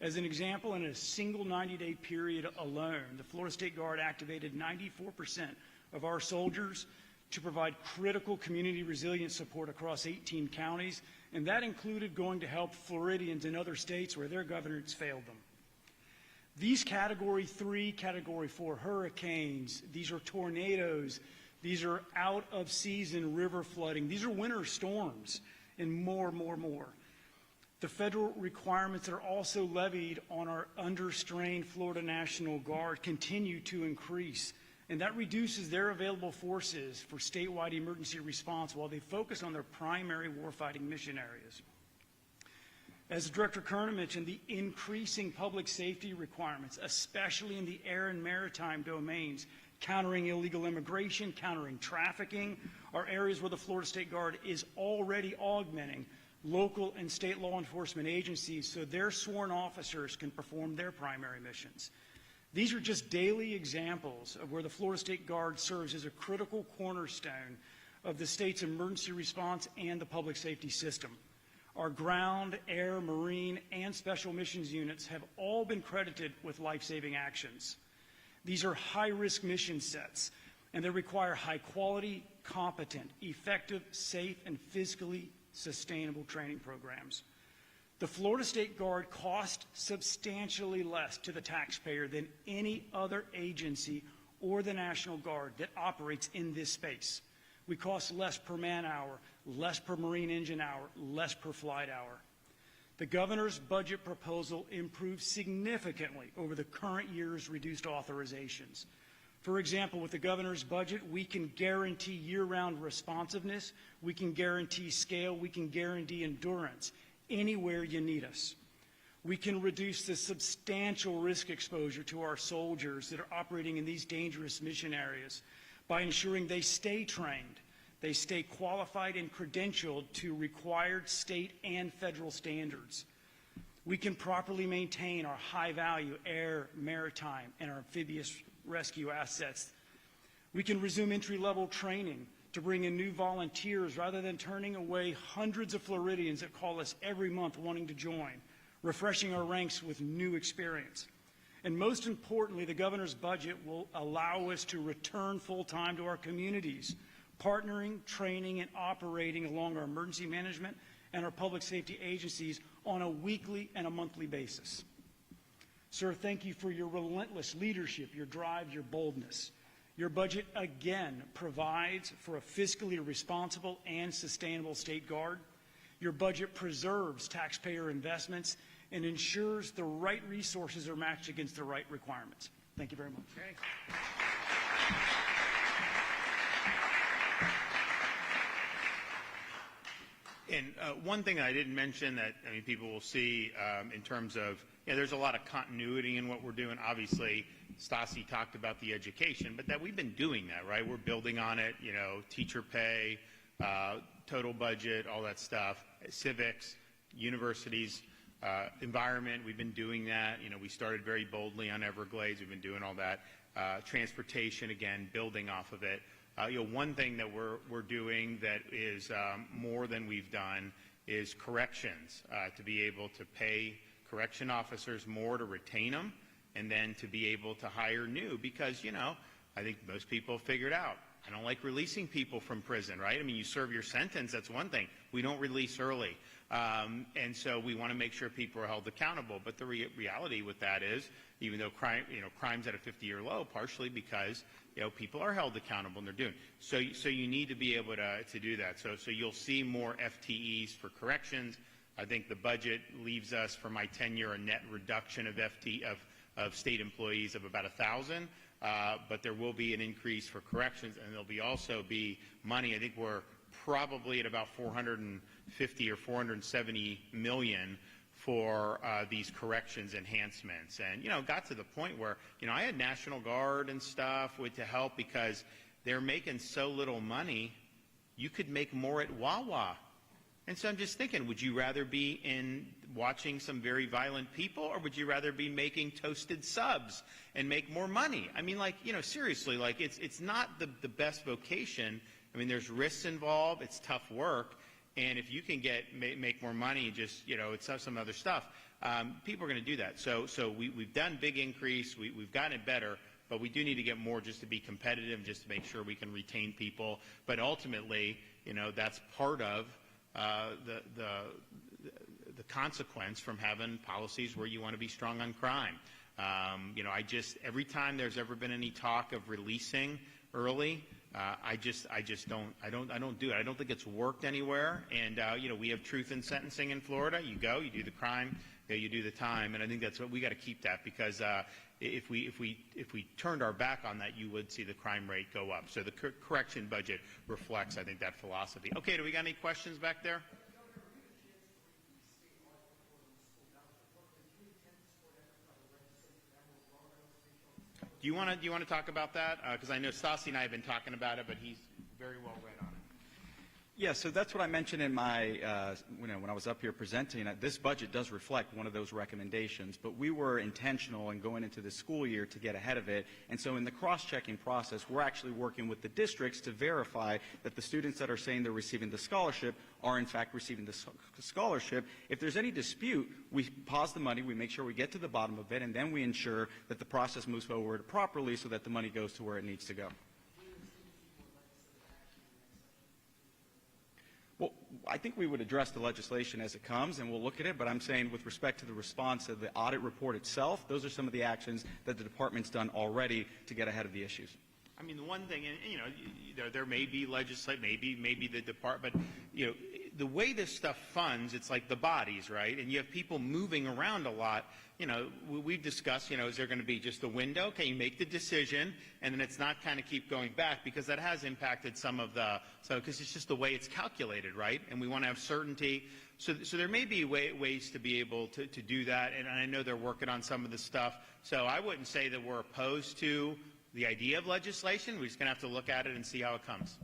As an example, in a single 90-day period alone, the Florida State Guard activated 94% of our soldiers to provide critical community resilience support across 18 counties, and that included going to help Floridians in other states where their governors failed them. These Category 3, Category 4 hurricanes, these are tornadoes, these are out-of-season river flooding, these are winter storms, and more. The federal requirements that are also levied on our understrained Florida National Guard continue to increase, and that reduces their available forces for statewide emergency response while they focus on their primary warfighting mission areas. As Director Kernan mentioned, the increasing public safety requirements, especially in the air and maritime domains, countering illegal immigration, countering trafficking, are areas where the Florida State Guard is already augmenting local and state law enforcement agencies so their sworn officers can perform their primary missions. These are just daily examples of where the Florida State Guard serves as a critical cornerstone of the state's emergency response and the public safety system. Our ground, air, marine, and special missions units have all been credited with life-saving actions. These are high-risk mission sets, and they require high-quality, competent, effective, safe, and fiscally sustainable training programs. The Florida State Guard costs substantially less to the taxpayer than any other agency or the National Guard that operates in this space. We cost less per man hour, less per Marine engine hour, less per flight hour. The governor's budget proposal improves significantly over the current year's reduced authorizations. For example, with the governor's budget, we can guarantee year-round responsiveness, we can guarantee scale, we can guarantee endurance anywhere you need us. We can reduce the substantial risk exposure to our soldiers that are operating in these dangerous mission areas by ensuring they stay trained, they stay qualified and credentialed to required state and federal standards. We can properly maintain our high-value air, maritime, and our amphibious rescue assets. We can resume entry-level training to bring in new volunteers rather than turning away hundreds of Floridians that call us every month wanting to join, refreshing our ranks with new experience. And most importantly, the governor's budget will allow us to return full-time to our communities, partnering, training, and operating along our emergency management and our public safety agencies on a weekly and a monthly basis. Sir, thank you for your relentless leadership, your drive, your boldness. Your budget again provides for a fiscally responsible and sustainable State Guard. Your budget preserves taxpayer investments and ensures the right resources are matched against the right requirements. Thank you very much. Okay. And one thing I didn't mention that people will see in terms of, there's a lot of continuity in what we're doing. Obviously, Stassi talked about the education, but that we've been doing that, right? We're building on it, teacher pay, total budget, all that stuff, civics, universities, environment, we've been doing that. We started very boldly on Everglades. We've been doing all that. Transportation, again, building off of it. One thing that we're doing that is more than we've done is corrections, to be able to pay correction officers more to retain them, and then to be able to hire new, because, I think most people figured out, I don't like releasing people from prison, right? You serve your sentence, that's one thing. We don't release early. And so we want to make sure people are held accountable. But the reality with that is, even though crime's at a 50-year low, partially because people are held accountable and they're doing. So you need to be able to do that. So you'll see more FTEs for corrections. I think the budget leaves us, for my tenure, a net reduction of state employees of about 1,000. But there will be an increase for corrections, and there'll also be money. I think we're probably at about 450 or 470 million for these corrections enhancements. And, it got to the point where, I had National Guard and stuff to help, because they're making so little money, you could make more at Wawa. And so I'm just thinking, would you rather be in watching some very violent people, or would you rather be making toasted subs and make more money? Seriously, it's not the best vocation. There's risks involved. It's tough work. And if you can make more money, it's some other stuff, people are going to do that. So we've done big increase. We've gotten it better, but we do need to get more just to be competitive, just to make sure we can retain people. But ultimately, that's part of the consequence from having policies where you want to be strong on crime. Every time there's ever been any talk of releasing early, I don't do it. I don't think it's worked anywhere. And we have truth in sentencing in Florida. You go, you do the crime, you do the time, and I think that's what we got to keep that, because if we turned our back on that, you would see the crime rate go up. So the correction budget reflects, I think, that philosophy. Okay, do we got any questions back there? Do you want to talk about that? Because I know Stassi and I have been talking about it, but he's very well read on it. Yeah, so that's what I mentioned in my, when I was up here presenting. This budget does reflect one of those recommendations, but we were intentional in going into the school year to get ahead of it. And so in the cross-checking process, we're actually working with the districts to verify that the students that are saying they're receiving the scholarship are in fact receiving the scholarship. If there's any dispute, we pause the money, we make sure we get to the bottom of it, and then we ensure that the process moves forward properly so that the money goes to where it needs to go. Well, I think we would address the legislation as it comes, and we'll look at it, but I'm saying with respect to the response of the audit report itself, those are some of the actions that the department's done already to get ahead of the issues. The one thing, and there may be legislation, maybe the department, the way this stuff funds, it's like the bodies, right? And you have people moving around a lot. We've discussed, is there going to be just a window? Okay, you make the decision, and then it's not kind of keep going back, because that has impacted some of because it's just the way it's calculated, right? And we want to have certainty. So there may be ways to be able to do that, and I know they're working on some of the stuff. So I wouldn't say that we're opposed to the idea of legislation. We're just going to have to look at it and see how it comes.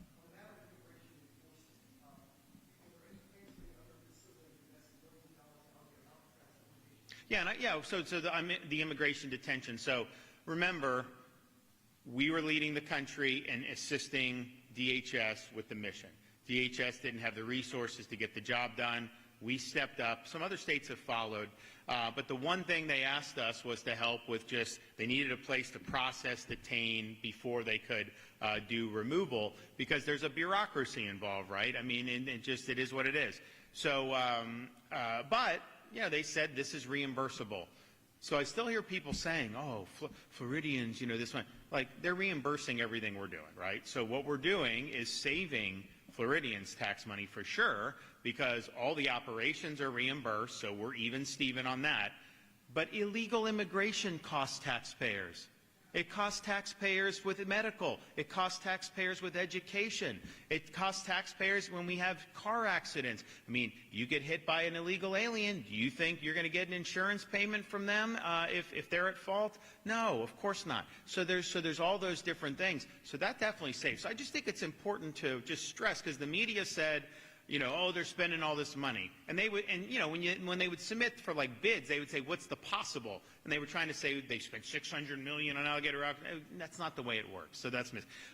So the immigration detention. So remember, we were leading the country and assisting DHS with the mission. DHS didn't have the resources to get the job done. We stepped up. Some other states have followed. But the one thing they asked us was to help with they needed a place to process, detain before they could do removal, because there's a bureaucracy involved, right? It is what it is. So, but, they said this is reimbursable. So I still hear people saying, oh, Floridians, this one. Like, they're reimbursing everything we're doing, right? So what we're doing is saving Floridians tax money for sure, because all the operations are reimbursed, so we're even Steven on that. But illegal immigration costs taxpayers. It costs taxpayers with medical. It costs taxpayers with education. It costs taxpayers when we have car accidents. I mean, you get hit by an illegal alien, do you think you're going to get an insurance payment from them if they're at fault? No, of course not. So there's all those different things. So that definitely saves. So I just think it's important to just stress, because the media said, oh, they're spending all this money. And they would, and when they would submit for like bids, they would say, what's the possible? And they were trying to say they spent $600 million on Alligator Rock. That's not the way it works. So that's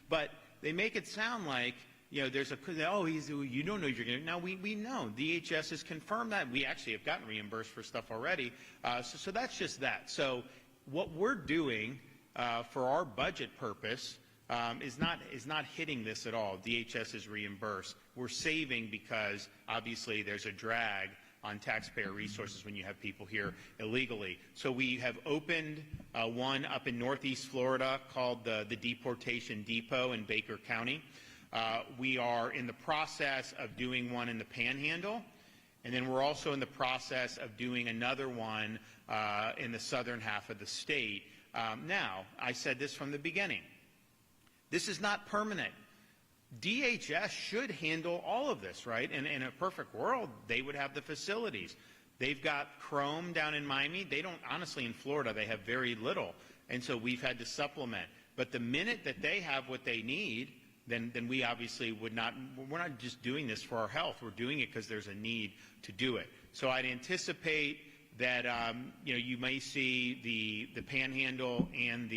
but they make it sound like, there's you don't know you're going to. Now we know DHS has confirmed that. We actually have gotten reimbursed for stuff already. So that's just that. So what we're doing for our budget purpose is not hitting this at all. DHS is reimbursed. We're saving because obviously there's a drag on taxpayer resources when you have people here illegally. So we have opened one up in Northeast Florida called the Deportation Depot in Baker County. We are in the process of doing one in the Panhandle, and then we're also in the process of doing another one in the southern half of the state. Now, I said this from the beginning. This is not permanent. DHS should handle all of this, right? And in a perfect world, they would have the facilities. They've got Chrome down in Miami. They don't, honestly, in Florida, they have very little. And so we've had to supplement. But the minute that they have what they need, then we obviously would not, we're not just doing this for our health. We're doing it because there's a need to do it. So I'd anticipate that, you may see the Panhandle and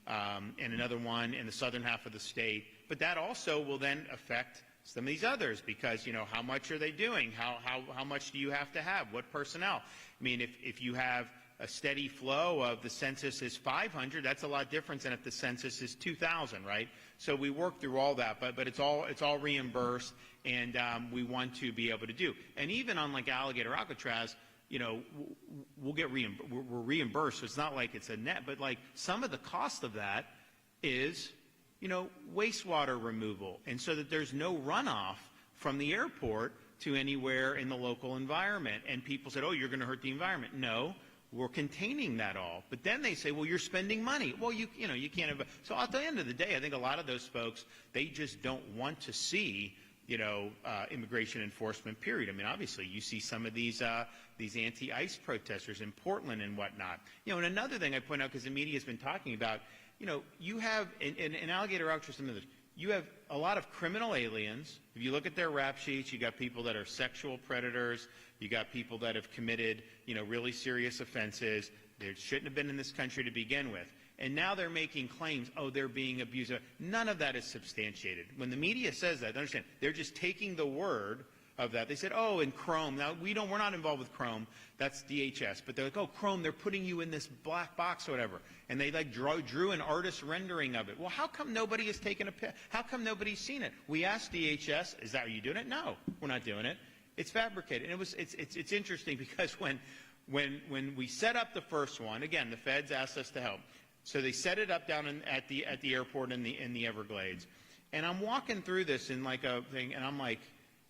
and another one in the southern half of the state. But that also will then affect some of these others, because, how much are they doing? How much do you have to have? What personnel? I mean, if you have a steady flow of the census is 500, that's a lot different than if the census is 2,000, right? So we work through all that, but it's all reimbursed, and we want to be able to do. And even on like Alligator Alcatraz, we'll get we're reimbursed. So it's not like it's a net, but like some of the cost of that is, wastewater removal, and so that there's no runoff from the airport to anywhere in the local environment. And people said, oh, you're going to hurt the environment. No, we're containing that all. But then they say, well, you're spending money. Well, you can't have. So at the end of the day, I think a lot of those folks, they just don't want to see immigration enforcement, period. I mean, obviously, you see some of these anti-ICE protesters in Portland and whatnot. And another thing I point out, because the media has been talking about, you have, in Alligator Alcatraz, you have a lot of criminal aliens. If you look at their rap sheets, you got people that are sexual predators. You got people that have committed, really serious offenses. They shouldn't have been in this country to begin with. And now they're making claims, oh, they're being abused. None of that is substantiated. When the media says that, understand, they're just taking the word of that. They said, oh, in Chrome. Now, we're not involved with Chrome. That's DHS. But they're like, oh, Chrome, they're putting you in this black box or whatever. And they drew an artist rendering of it. Well, how come nobody has taken a pic? How come nobody's seen it? We asked DHS, are you doing it? No, we're not doing it. It's fabricated. And it's interesting because when we set up the first one, again, the feds asked us to help. So they set it up down at the airport in the Everglades. And I'm walking through this in like a thing, and I'm like,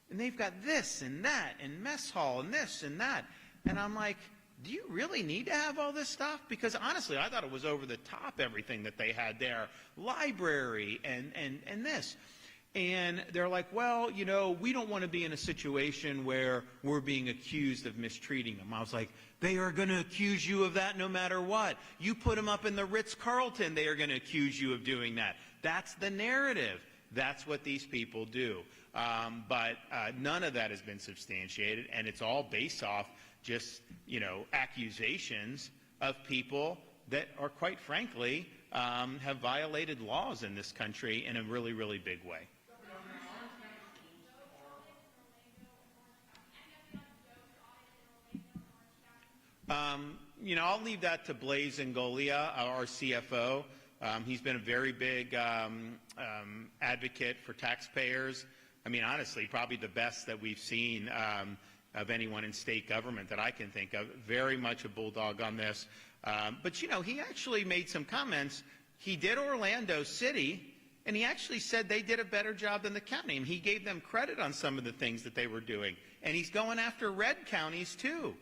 and they've got this and that and mess hall and this and that. And I'm like, do you really need to have all this stuff? Because honestly, I thought it was over the top, everything that they had there. Library and this. And they're like, well, we don't want to be in a situation where we're being accused of mistreating them. I was like, they are going to accuse you of that no matter what. You put them up in the Ritz-Carlton, they are going to accuse you of doing that. That's the narrative. That's what these people do. But none of that has been substantiated, and it's all based off just, accusations of people that are, quite frankly, have violated laws in this country in a really, really big way. I'll leave that to Blaise Ngolia, our CFO. He's been a very big advocate for taxpayers. I mean, honestly, probably the best that we've seen, of anyone in state government that I can think of. Very much a bulldog on this. But, you know, he actually made some comments. He did Orlando City, and he actually said they did a better job than the county. And he gave them credit on some of the things that they were doing. And he's going after red counties, too.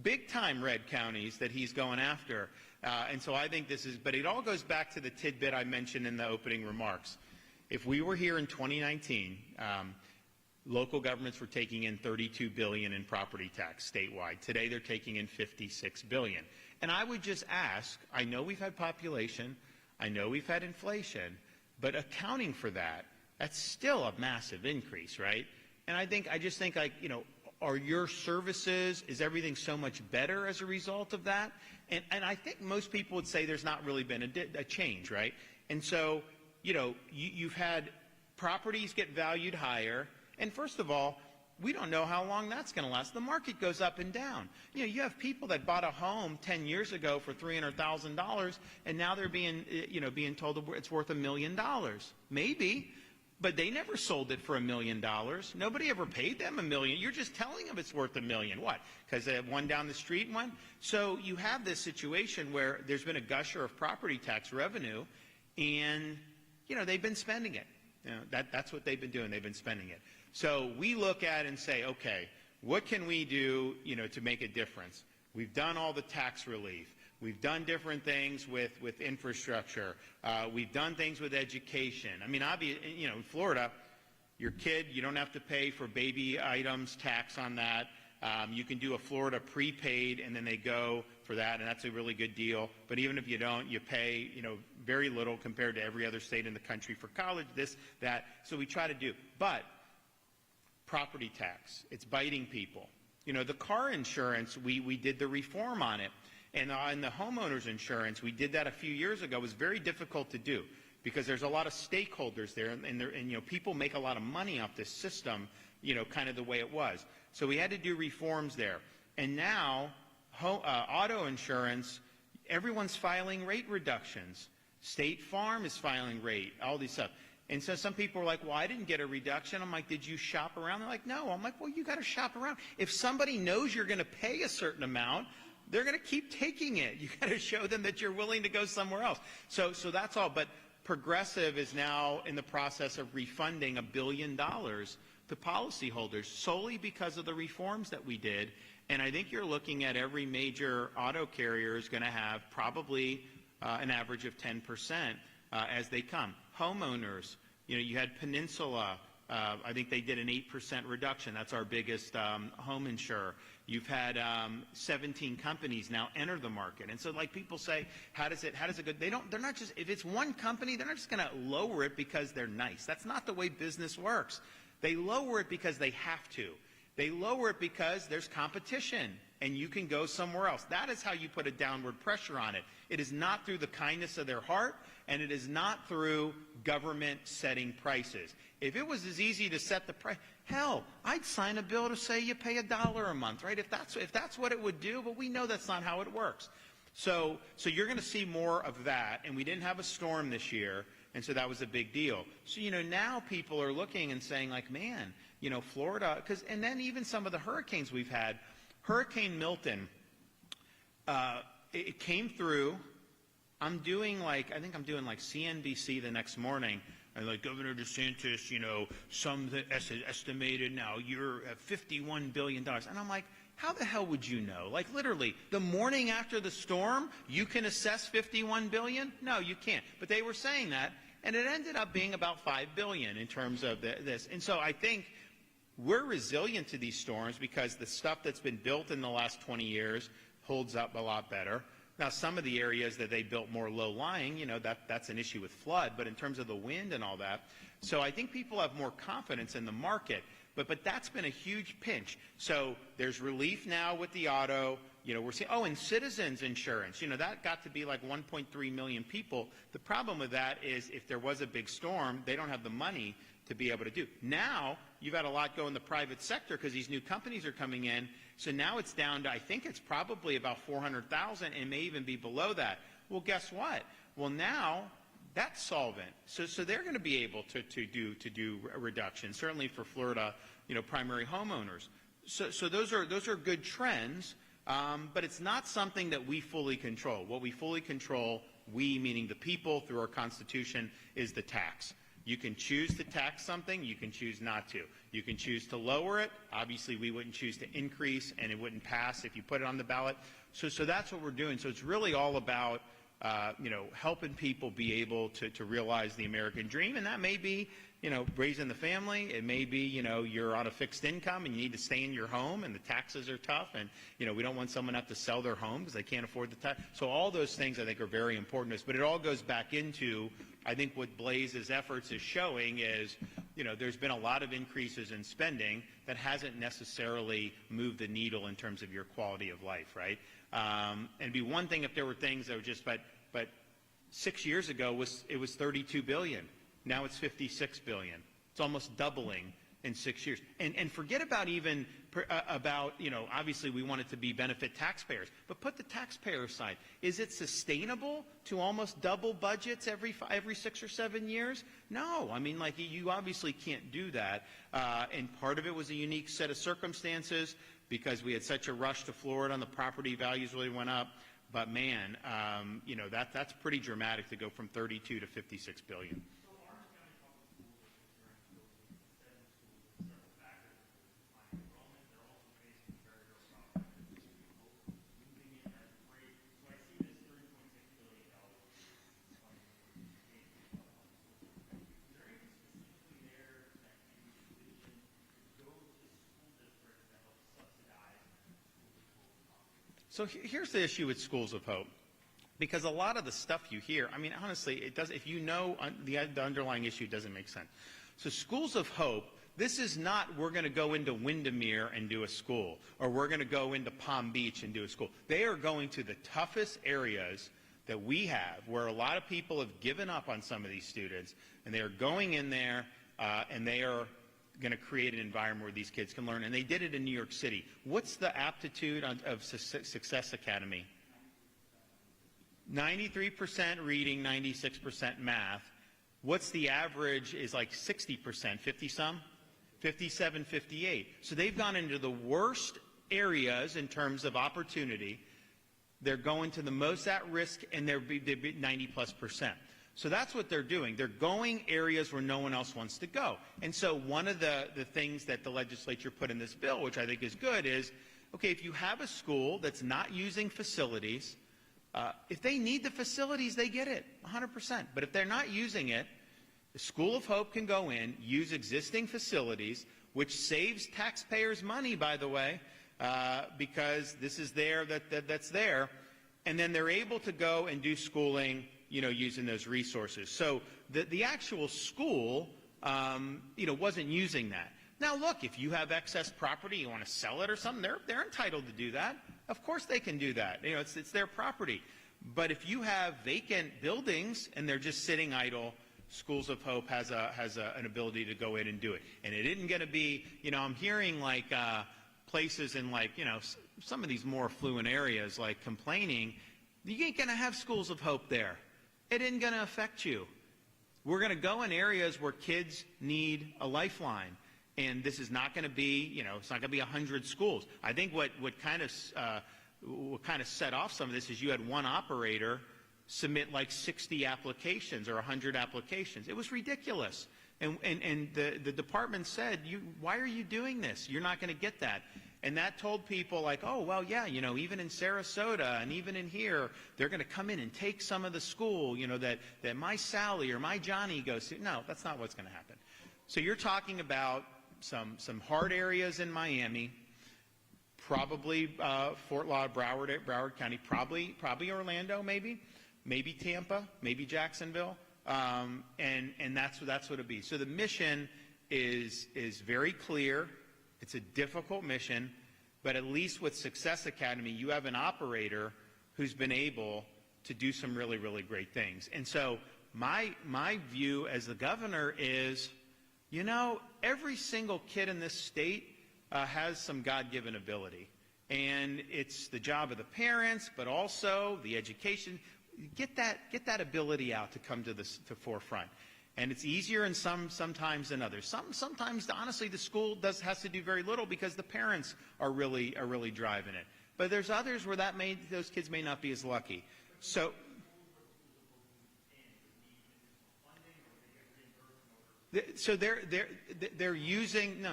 Big-time red counties that he's going after. And so I think this is, but it all goes back to the tidbit I mentioned in the opening remarks. If we were here in 2019, local governments were taking in $32 billion in property tax statewide. Today they're taking in $56 billion. And I would just ask, I know we've had population, I know we've had inflation, but accounting for that, that's still a massive increase, right? And I just think, like, you know, are your services, is everything so much better as a result of that? And I think most people would say there's not really been a change, right? And so, you know, you've had properties get valued higher, and first of all, we don't know how long that's going to last. The market goes up and down. You know, you have people that bought a home 10 years ago for $300,000, and now they're being told it's worth $1 million. Maybe, but they never sold it for $1 million. Nobody ever paid them $1 million. You're just telling them it's worth $1 million. What? Because one down the street went? So you have this situation where there's been a gusher of property tax revenue, and, you know, they've been spending it. You know, that's what they've been doing. They've been spending it. So we look at and say, okay, what can we do, you know, to make a difference? We've done all the tax relief. We've done different things with infrastructure. We've done things with education. I mean, obviously, you know, in Florida, your kid, you don't have to pay for baby items tax on that. You can do a Florida prepaid, and then they go for that, and that's a really good deal. But even if you don't, you pay, you know, very little compared to every other state in the country for college, this, that. So we try to do. But property tax, it's biting people. You know, the car insurance, we did the reform on it. And on the homeowners insurance, we did that a few years ago. It was very difficult to do because there's a lot of stakeholders there, and you know, people make a lot of money off this system, you know, kind of the way it was. So we had to do reforms there. And now, auto insurance, everyone's filing rate reductions. State Farm is filing rate, all these stuff. And so some people are like, well, I didn't get a reduction. I'm like, did you shop around? They're like, no. I'm like, well, you got to shop around. If somebody knows you're going to pay a certain amount, they're going to keep taking it. You got to show them that you're willing to go somewhere else. So that's all. But Progressive is now in the process of refunding $1 billion to policyholders solely because of the reforms that we did. And I think you're looking at every major auto carrier is going to have probably an average of 10% as they come. Homeowners, you know, you had Peninsula. I think they did an 8% reduction. That's our biggest home insurer. You've had 17 companies now enter the market. And so, like, people say, how does it go? They're not just, if it's one company, they're not just going to lower it because they're nice. That's not the way business works. They lower it because they have to. They lower it because there's competition and you can go somewhere else. That is how you put a downward pressure on it. It is not through the kindness of their heart, and it is not through government setting prices. If it was as easy to set the price, hell, I'd sign a bill to say you pay $1 a month, right? If that's what it would do, but we know that's not how it works. So you're going to see more of that, and we didn't have a storm this year, and so that was a big deal. So, you know, now people are looking and saying, like, man, you know, Florida, and then even some of the hurricanes we've had, Hurricane Milton, it came through. I think I'm doing like CNBC the next morning, and like, Governor DeSantis, you know, some estimated now you're at $51 billion. And I'm like, how the hell would you know? Like, literally, the morning after the storm, you can assess $51 billion? No, you can't. But they were saying that, and it ended up being about $5 billion in terms of this. And so I think we're resilient to these storms because the stuff that's been built in the last 20 years holds up a lot better. Now, some of the areas that they built more low-lying, you know, that's an issue with flood, but in terms of the wind and all that. So I think people have more confidence in the market, but that's been a huge pinch. So there's relief now with the auto. You know, we're seeing, and citizens insurance, you know, that got to be like 1.3 million people. The problem with that is if there was a big storm, they don't have the money to be able to do. Now, you've had a lot go in the private sector because these new companies are coming in. So now it's down to, I think it's probably about 400,000 and may even be below that. Well, guess what? Well, now that's solvent. So they're going to be able to do a reduction, certainly for Florida, you know, primary homeowners. So those are good trends, but it's not something that we fully control. What we fully control, we meaning the people through our Constitution, is the tax. You can choose to tax something, you can choose not to. You can choose to lower it. Obviously, we wouldn't choose to increase, and it wouldn't pass if you put it on the ballot. So that's what we're doing. So it's really all about helping people be able to realize the American dream, and that may be, raising the family. It may be, you're on a fixed income and you need to stay in your home and the taxes are tough, and, we don't want someone to have to sell their home because they can't afford the tax. So all those things I think are very important to us, but it all goes back into, I think what Blaze's efforts is showing is, there's been a lot of increases in spending that hasn't necessarily moved the needle in terms of your quality of life, right? And it'd be one thing if there were things that were just, but 6 years ago it was $32 billion. Now it's $56 billion. It's almost doubling in 6 years. And forget about even obviously we want it to be benefit taxpayers, but put the taxpayer aside. Is it sustainable to almost double budgets every 6 or 7 years? No. I mean, you obviously can't do that. And part of it was a unique set of circumstances because we had such a rush to Florida and the property values really went up. But man, that's pretty dramatic to go from 32 to 56 billion. So here's the issue with Schools of Hope, because a lot of the stuff you hear, I mean, honestly, it does. If you know the underlying issue, it doesn't make sense. So Schools of Hope, this is not we're going to go into Windermere and do a school, or we're going to go into Palm Beach and do a school. They are going to the toughest areas that we have, where a lot of people have given up on some of these students, and they are going in there, and they are going to create an environment where these kids can learn. And they did it in New York City. What's the aptitude of Success Academy? 93% reading, 96% math. What's the average is like 60%, 50-some? 57, 58. So they've gone into the worst areas in terms of opportunity. They're going to the most at risk, and they're 90+%. So that's what they're doing. They're going areas where no one else wants to go. And so one of the things that the legislature put in this bill, which I think is good, is, okay, if you have a school that's not using facilities, if they need the facilities, they get it, 100%. But if they're not using it, the School of Hope can go in, use existing facilities, which saves taxpayers money, by the way, because this is there, that's there, and then they're able to go and do schooling using those resources. So the actual school, wasn't using that. Now, look, if you have excess property, you want to sell it or something, they're entitled to do that. Of course they can do that. It's their property. But if you have vacant buildings and they're just sitting idle, Schools of Hope has an ability to go in and do it. And it isn't going to be, I'm hearing places in some of these more affluent areas complaining, you ain't going to have Schools of Hope there. It isn't going to affect you. We're going to go in areas where kids need a lifeline. And this is not going to be, it's not going to be 100 schools. I think what kind of set off some of this is you had one operator submit 60 applications or 100 applications. It was ridiculous. And the department said, why are you doing this? You're not going to get that. And that told people oh, well, yeah, even in Sarasota and even in here, they're going to come in and take some of the school, that my Sally or my Johnny goes to. No, that's not what's going to happen. So you're talking about some hard areas in Miami, probably Fort Lauderdale, Broward County, probably Orlando, maybe Tampa, maybe Jacksonville, and that's what it'll be. So the mission is very clear. It's a difficult mission, but at least with Success Academy, you have an operator who's been able to do some really, really great things. And so my view as the governor is, every single kid in this state has some God-given ability. And it's the job of the parents, but also the education. Get that ability out to come to the forefront. And it's easier in sometimes than others. Sometimes, honestly, the school has to do very little because the parents are really driving it. But there's others where those kids may not be as lucky. So they're using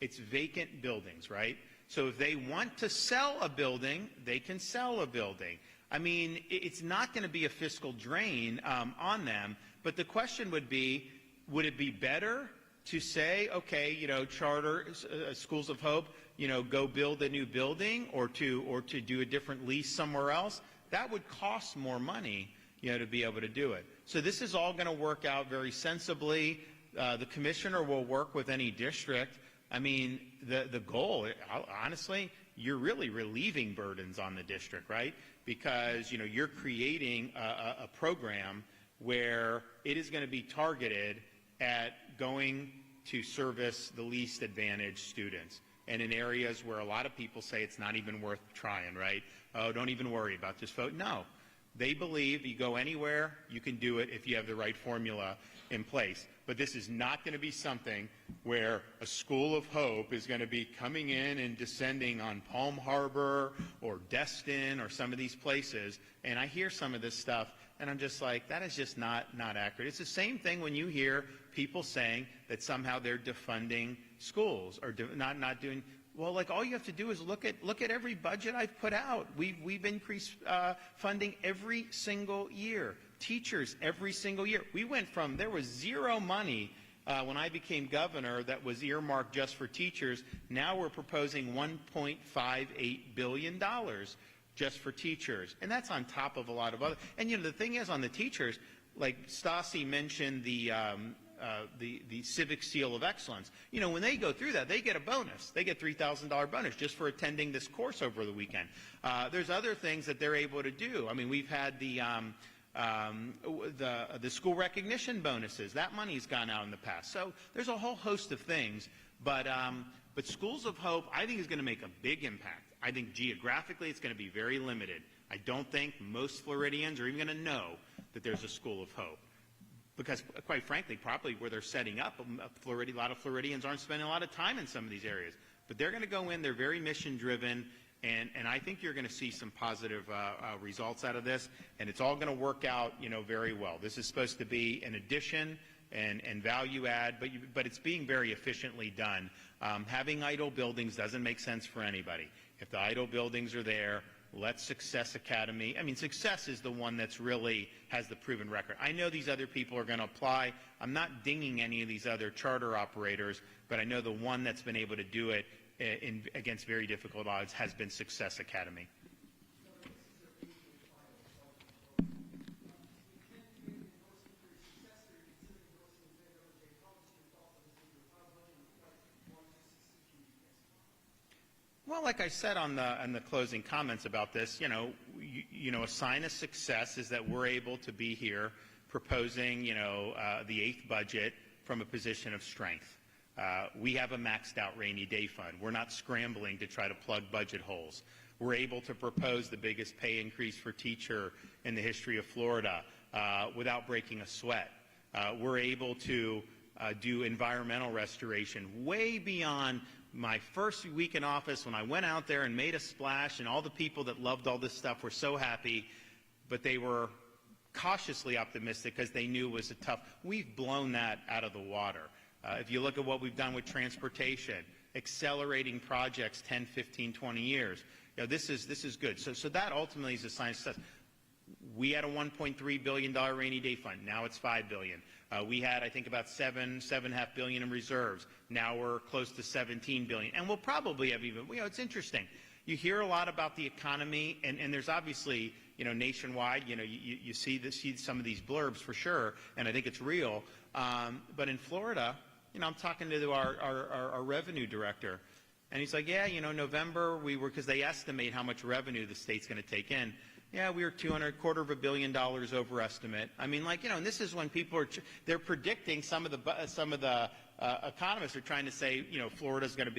it's vacant buildings, right? So if they want to sell a building, they can sell a building. I mean, it's not going to be a fiscal drain on them. But the question would it be better to say, okay, charter schools of hope, go build a new building, or to do a different lease somewhere else? That would cost more money, to be able to do it. So this is all going to work out very sensibly. The commissioner will work with any district. I mean, the goal, honestly, you're really relieving burdens on the district, right? Because, you're creating a program where it is going to be targeted at going to service the least advantaged students, and in areas where a lot of people say it's not even worth trying, right? Oh, don't even worry about this vote. No. They believe you go anywhere, you can do it if you have the right formula in place. But this is not going to be something where a school of hope is going to be coming in and descending on Palm Harbor or Destin or some of these places. And I hear some of this stuff, and I'm just like, that is just not accurate. It's the same thing when you hear people saying that somehow they're defunding schools or not doing. Well, like, all you have to do is look at every budget I've put out. We've increased funding every single year. Teachers every single year. We went from, there was zero money when I became governor that was earmarked just for teachers. Now we're proposing $1.58 billion just for teachers. And that's on top of a lot of other. And, the thing is, on the teachers, like Stassi mentioned the Civic Seal of Excellence. When they go through that, they get a bonus. They get $3,000 bonus just for attending this course over the weekend. There's other things that they're able to do. I mean, we've had the school recognition bonuses. That money's gone out in the past. So there's a whole host of things. But Schools of Hope, I think, is going to make a big impact. I think geographically it's going to be very limited. I don't think most Floridians are even going to know that there's a School of Hope. Because, quite frankly, probably where they're setting up, a lot of Floridians aren't spending a lot of time in some of these areas. But they're going to go in, they're very mission-driven, and I think you're going to see some positive results out of this, and it's all going to work out, very well. This is supposed to be an addition and value add, but it's being very efficiently done. Having idle buildings doesn't make sense for anybody. If the idle buildings are there, let Success Academy, Success is the one that's really has the proven record. I know these other people are going to apply. I'm not dinging any of these other charter operators, but I know the one that's been able to do it against very difficult odds has been Success Academy. Well, like I said on the closing comments about this, a sign of success is that we're able to be here proposing, the eighth budget from a position of strength. We have a maxed out rainy day fund. We're not scrambling to try to plug budget holes. We're able to propose the biggest pay increase for teacher in the history of Florida without breaking a sweat. We're able to do environmental restoration way beyond my first week in office when I went out there and made a splash, and all the people that loved all this stuff were so happy, but they were cautiously optimistic because they knew it was a tough. We've blown that out of the water. If you look at what we've done with transportation, accelerating projects 10, 15, 20 years, this is good. So that ultimately is a sign of success. We had a $1.3 billion rainy day fund. Now it's $5 billion. We had, I think, about $7.5 billion in reserves. Now we're close to $17 billion. And we'll probably have even, it's interesting. You hear a lot about the economy, and there's obviously, nationwide, you see some of these blurbs for sure, and I think it's real. But in Florida, I'm talking to our revenue director, and he's like, yeah, November because they estimate how much revenue the state's going to take in. Yeah, we were $225 million over estimate. And this is when people they're predicting some of the economists are trying to say, Florida's going to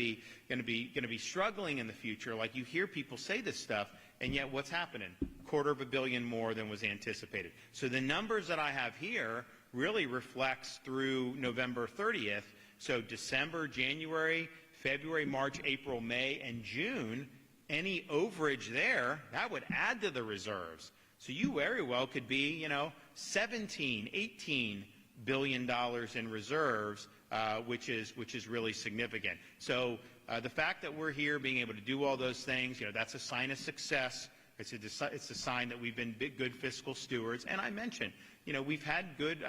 be struggling in the future. Like, you hear people say this stuff, and yet what's happening? $250 million more than was anticipated. So the numbers that I have here really reflects through November 30th. So December, January, February, March, April, May, and June, any overage there, that would add to the reserves. So you very well could be, 17, 18 billion dollars in reserves, which is really significant. So the fact that we're here being able to do all those things, that's a sign of success. It's a sign that we've been good fiscal stewards. And I mentioned, we've had good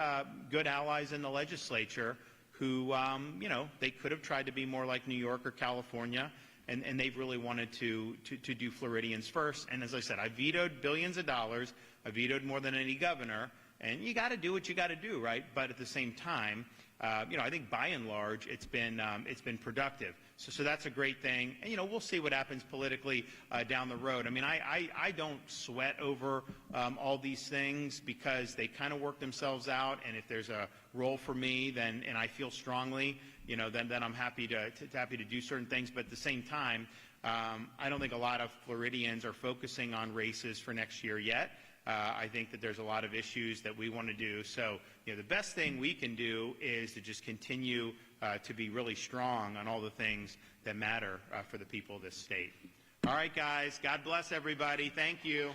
allies in the legislature who, they could have tried to be more like New York or California, and they've really wanted to do Floridians first. And as I said, I vetoed billions of dollars. I vetoed more than any governor. And you got to do what you got to do, right? But at the same time, I think by and large it's been productive. So that's a great thing. And we'll see what happens politically down the road. I mean, I don't sweat over all these things because they kind of work themselves out. And if there's a role for me, then and I feel strongly, then I'm happy to do certain things. But at the same time, I don't think a lot of Floridians are focusing on races for next year yet. I think that there's a lot of issues that we want to do. So, the best thing we can do is to just continue to be really strong on all the things that matter for the people of this state. All right, guys. God bless everybody. Thank you.